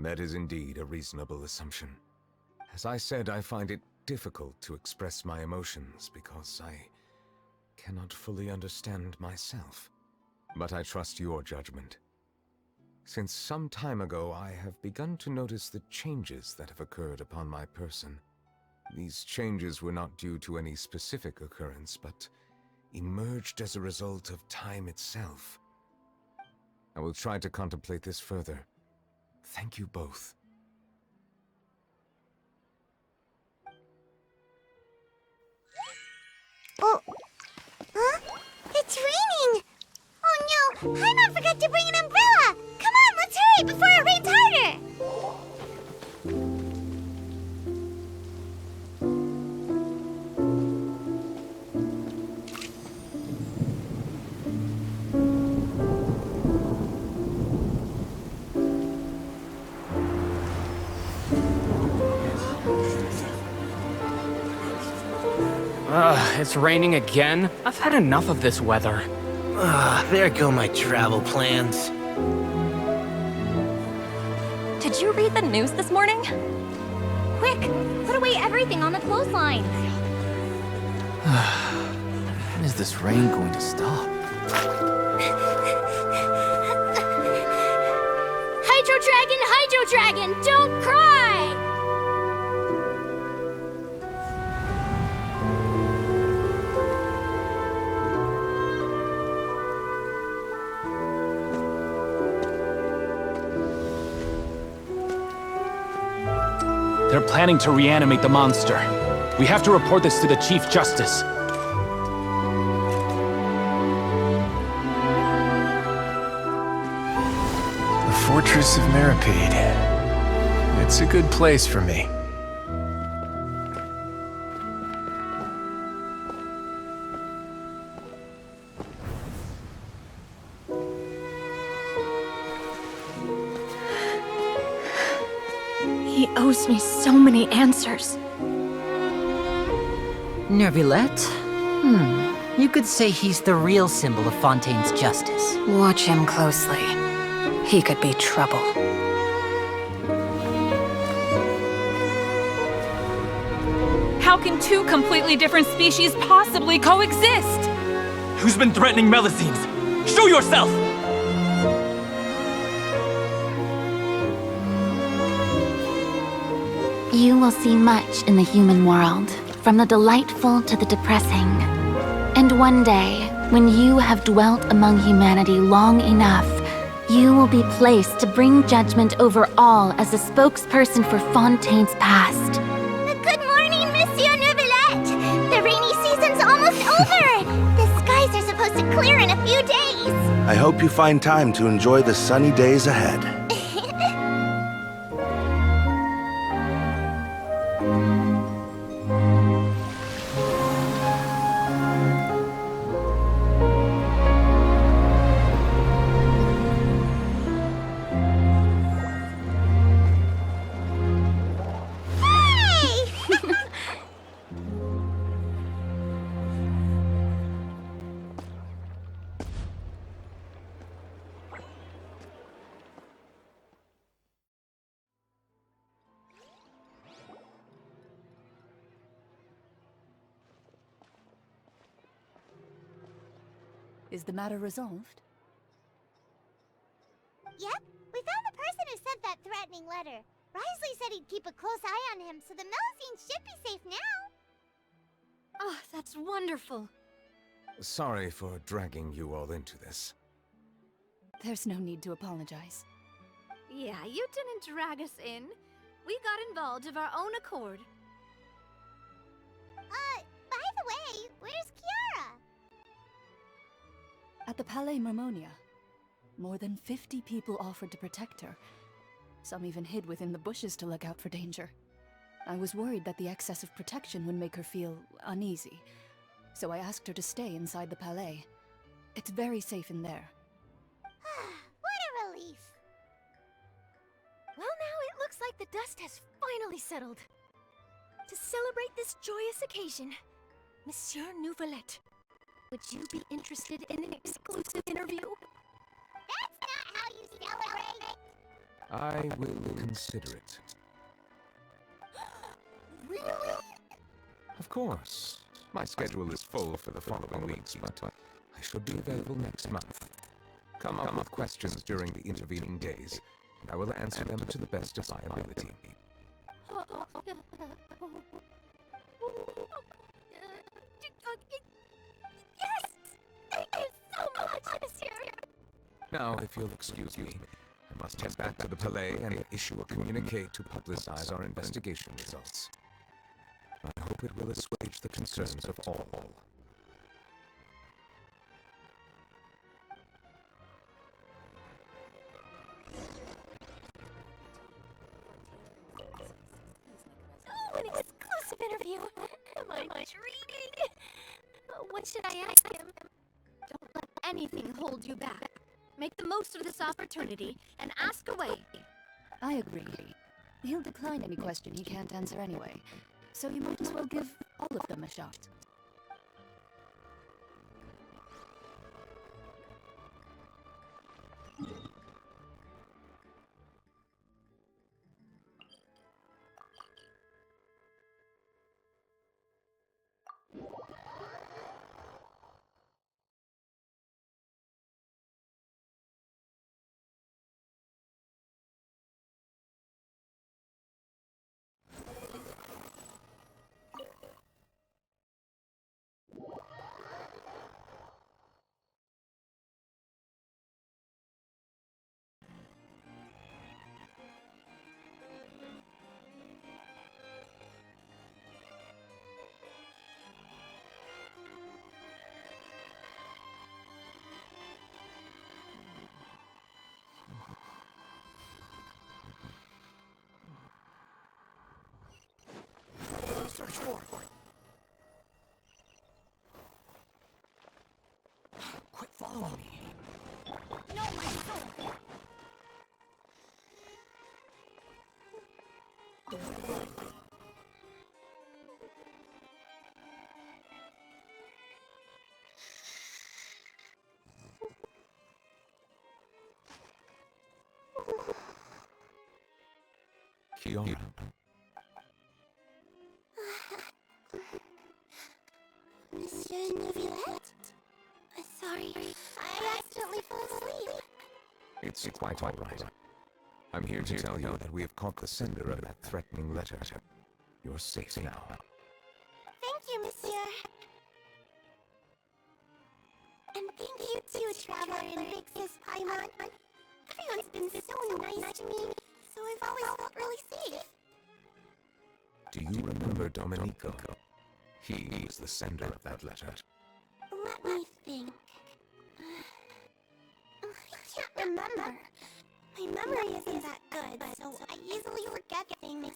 That is indeed a reasonable assumption. As I said, I find it difficult to express my emotions because I cannot fully understand myself. But I trust your judgment. Since some time ago, I have begun to notice the changes that have occurred upon my person. These changes were not due to any specific occurrence, but emerged as a result of time itself. I will try to contemplate this further. Thank you both. Oh, huh? It's raining! Oh no, Paimon forgot to bring an umbrella! Come on, let's hurry before it rains harder! It's raining again? I've had enough of this weather. There go my travel plans. Did you read the news this morning? Quick, put away everything on the clothesline. When is this rain going to stop? Hydro Dragon, don't cry! They're planning to reanimate the monster. We have to report this to the Chief Justice. The Fortress of Meropide. It's a good place for me. He owes me so many answers. Neuvillette? You could say he's the real symbol of Fontaine's justice. Watch him closely. He could be trouble. How can two completely different species possibly coexist? Who's been threatening Melusines? Show yourself! You will see much in the human world, from the delightful to the depressing. And one day, when you have dwelt among humanity long enough, you will be placed to bring judgment over all as a spokesperson for Fontaine's past. Good morning, Monsieur Neuvillette! The rainy season's almost over! The skies are supposed to clear in a few days! I hope you find time to enjoy the sunny days ahead. Is the matter resolved? Yep, we found the person who sent that threatening letter. Risley said he'd keep a close eye on him, so the Melusines should be safe now. Oh, that's wonderful. Sorry for dragging you all into this. There's no need to apologize. Yeah, you didn't drag us in. We got involved of our own accord. By the way, where's Kiara? At the Palais Mermonia, more than 50 people offered to protect her. Some even hid within the bushes to look out for danger. I was worried that the excess of protection would make her feel uneasy, so I asked her to stay inside the Palais. It's very safe in there. What a relief. Well, now it looks like the dust has finally settled. To celebrate this joyous occasion, Monsieur Neuvillette, would you be interested in an exclusive interview? That's not how you celebrate! I will consider it. Really? Of course. My schedule is full for the following weeks, but I should be available next month. Come up with questions during the intervening days, and I will answer them to the best of my ability. Yes! Thank you so much, Monsieur! Now, if you'll excuse me, I must head back to the Palais and issue a communique to publicize our investigation results. I hope it will assuage the concerns of all. Oh, an exclusive interview! Am I dreaming? What should I ask him? Don't let anything hold you back. Make the most of this opportunity and ask away. I agree. He'll decline any question he can't answer anyway, so you might as well give all of them a shot. Search for. Quit following me. No, my soul! Kiara. Monsieur Neuvillette? Sorry, I accidentally fell asleep. It's quite all right. I'm here to tell you that we have caught the sender of that threatening letter. You're safe now. Thank you, Monsieur. And thank you too, Traveler and Big Sis Paimon. Everyone's been so nice to me, so I've always felt really safe. Do you remember Domenico? He was the sender of that letter. Let me think. I can't remember. My memory isn't that good, so I easily forget things.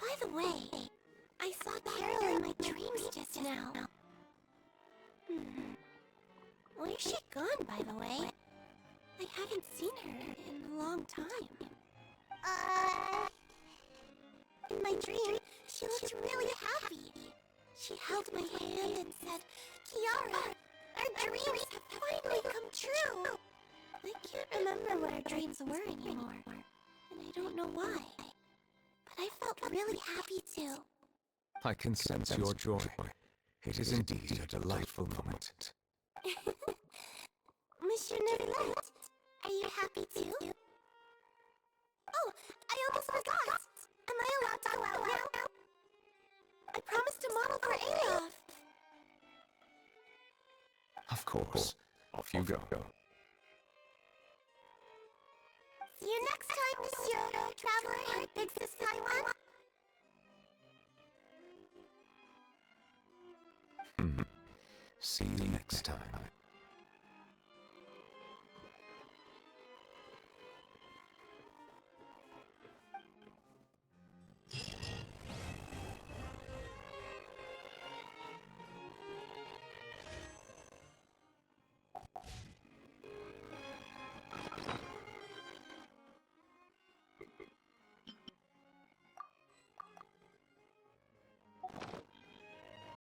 By the way, I saw Carol in my dreams just now. Where's she gone, by the way? I haven't seen her in a long time. In my dream, she looked really happy. She held my hand and said, Kiara, our dreams have finally come true. I can't remember what our dreams were anymore, and I don't know why. But I felt really happy too. I can sense your joy. It is indeed a delightful moment. Monsieur Neuvillette, are you happy too? Oh, I almost forgot. Am I allowed to go out now? I promised to model for Adolf. Of course. Off you go. See you next time, Monsieur Traveler and Big Sis Taiwan. See you next time.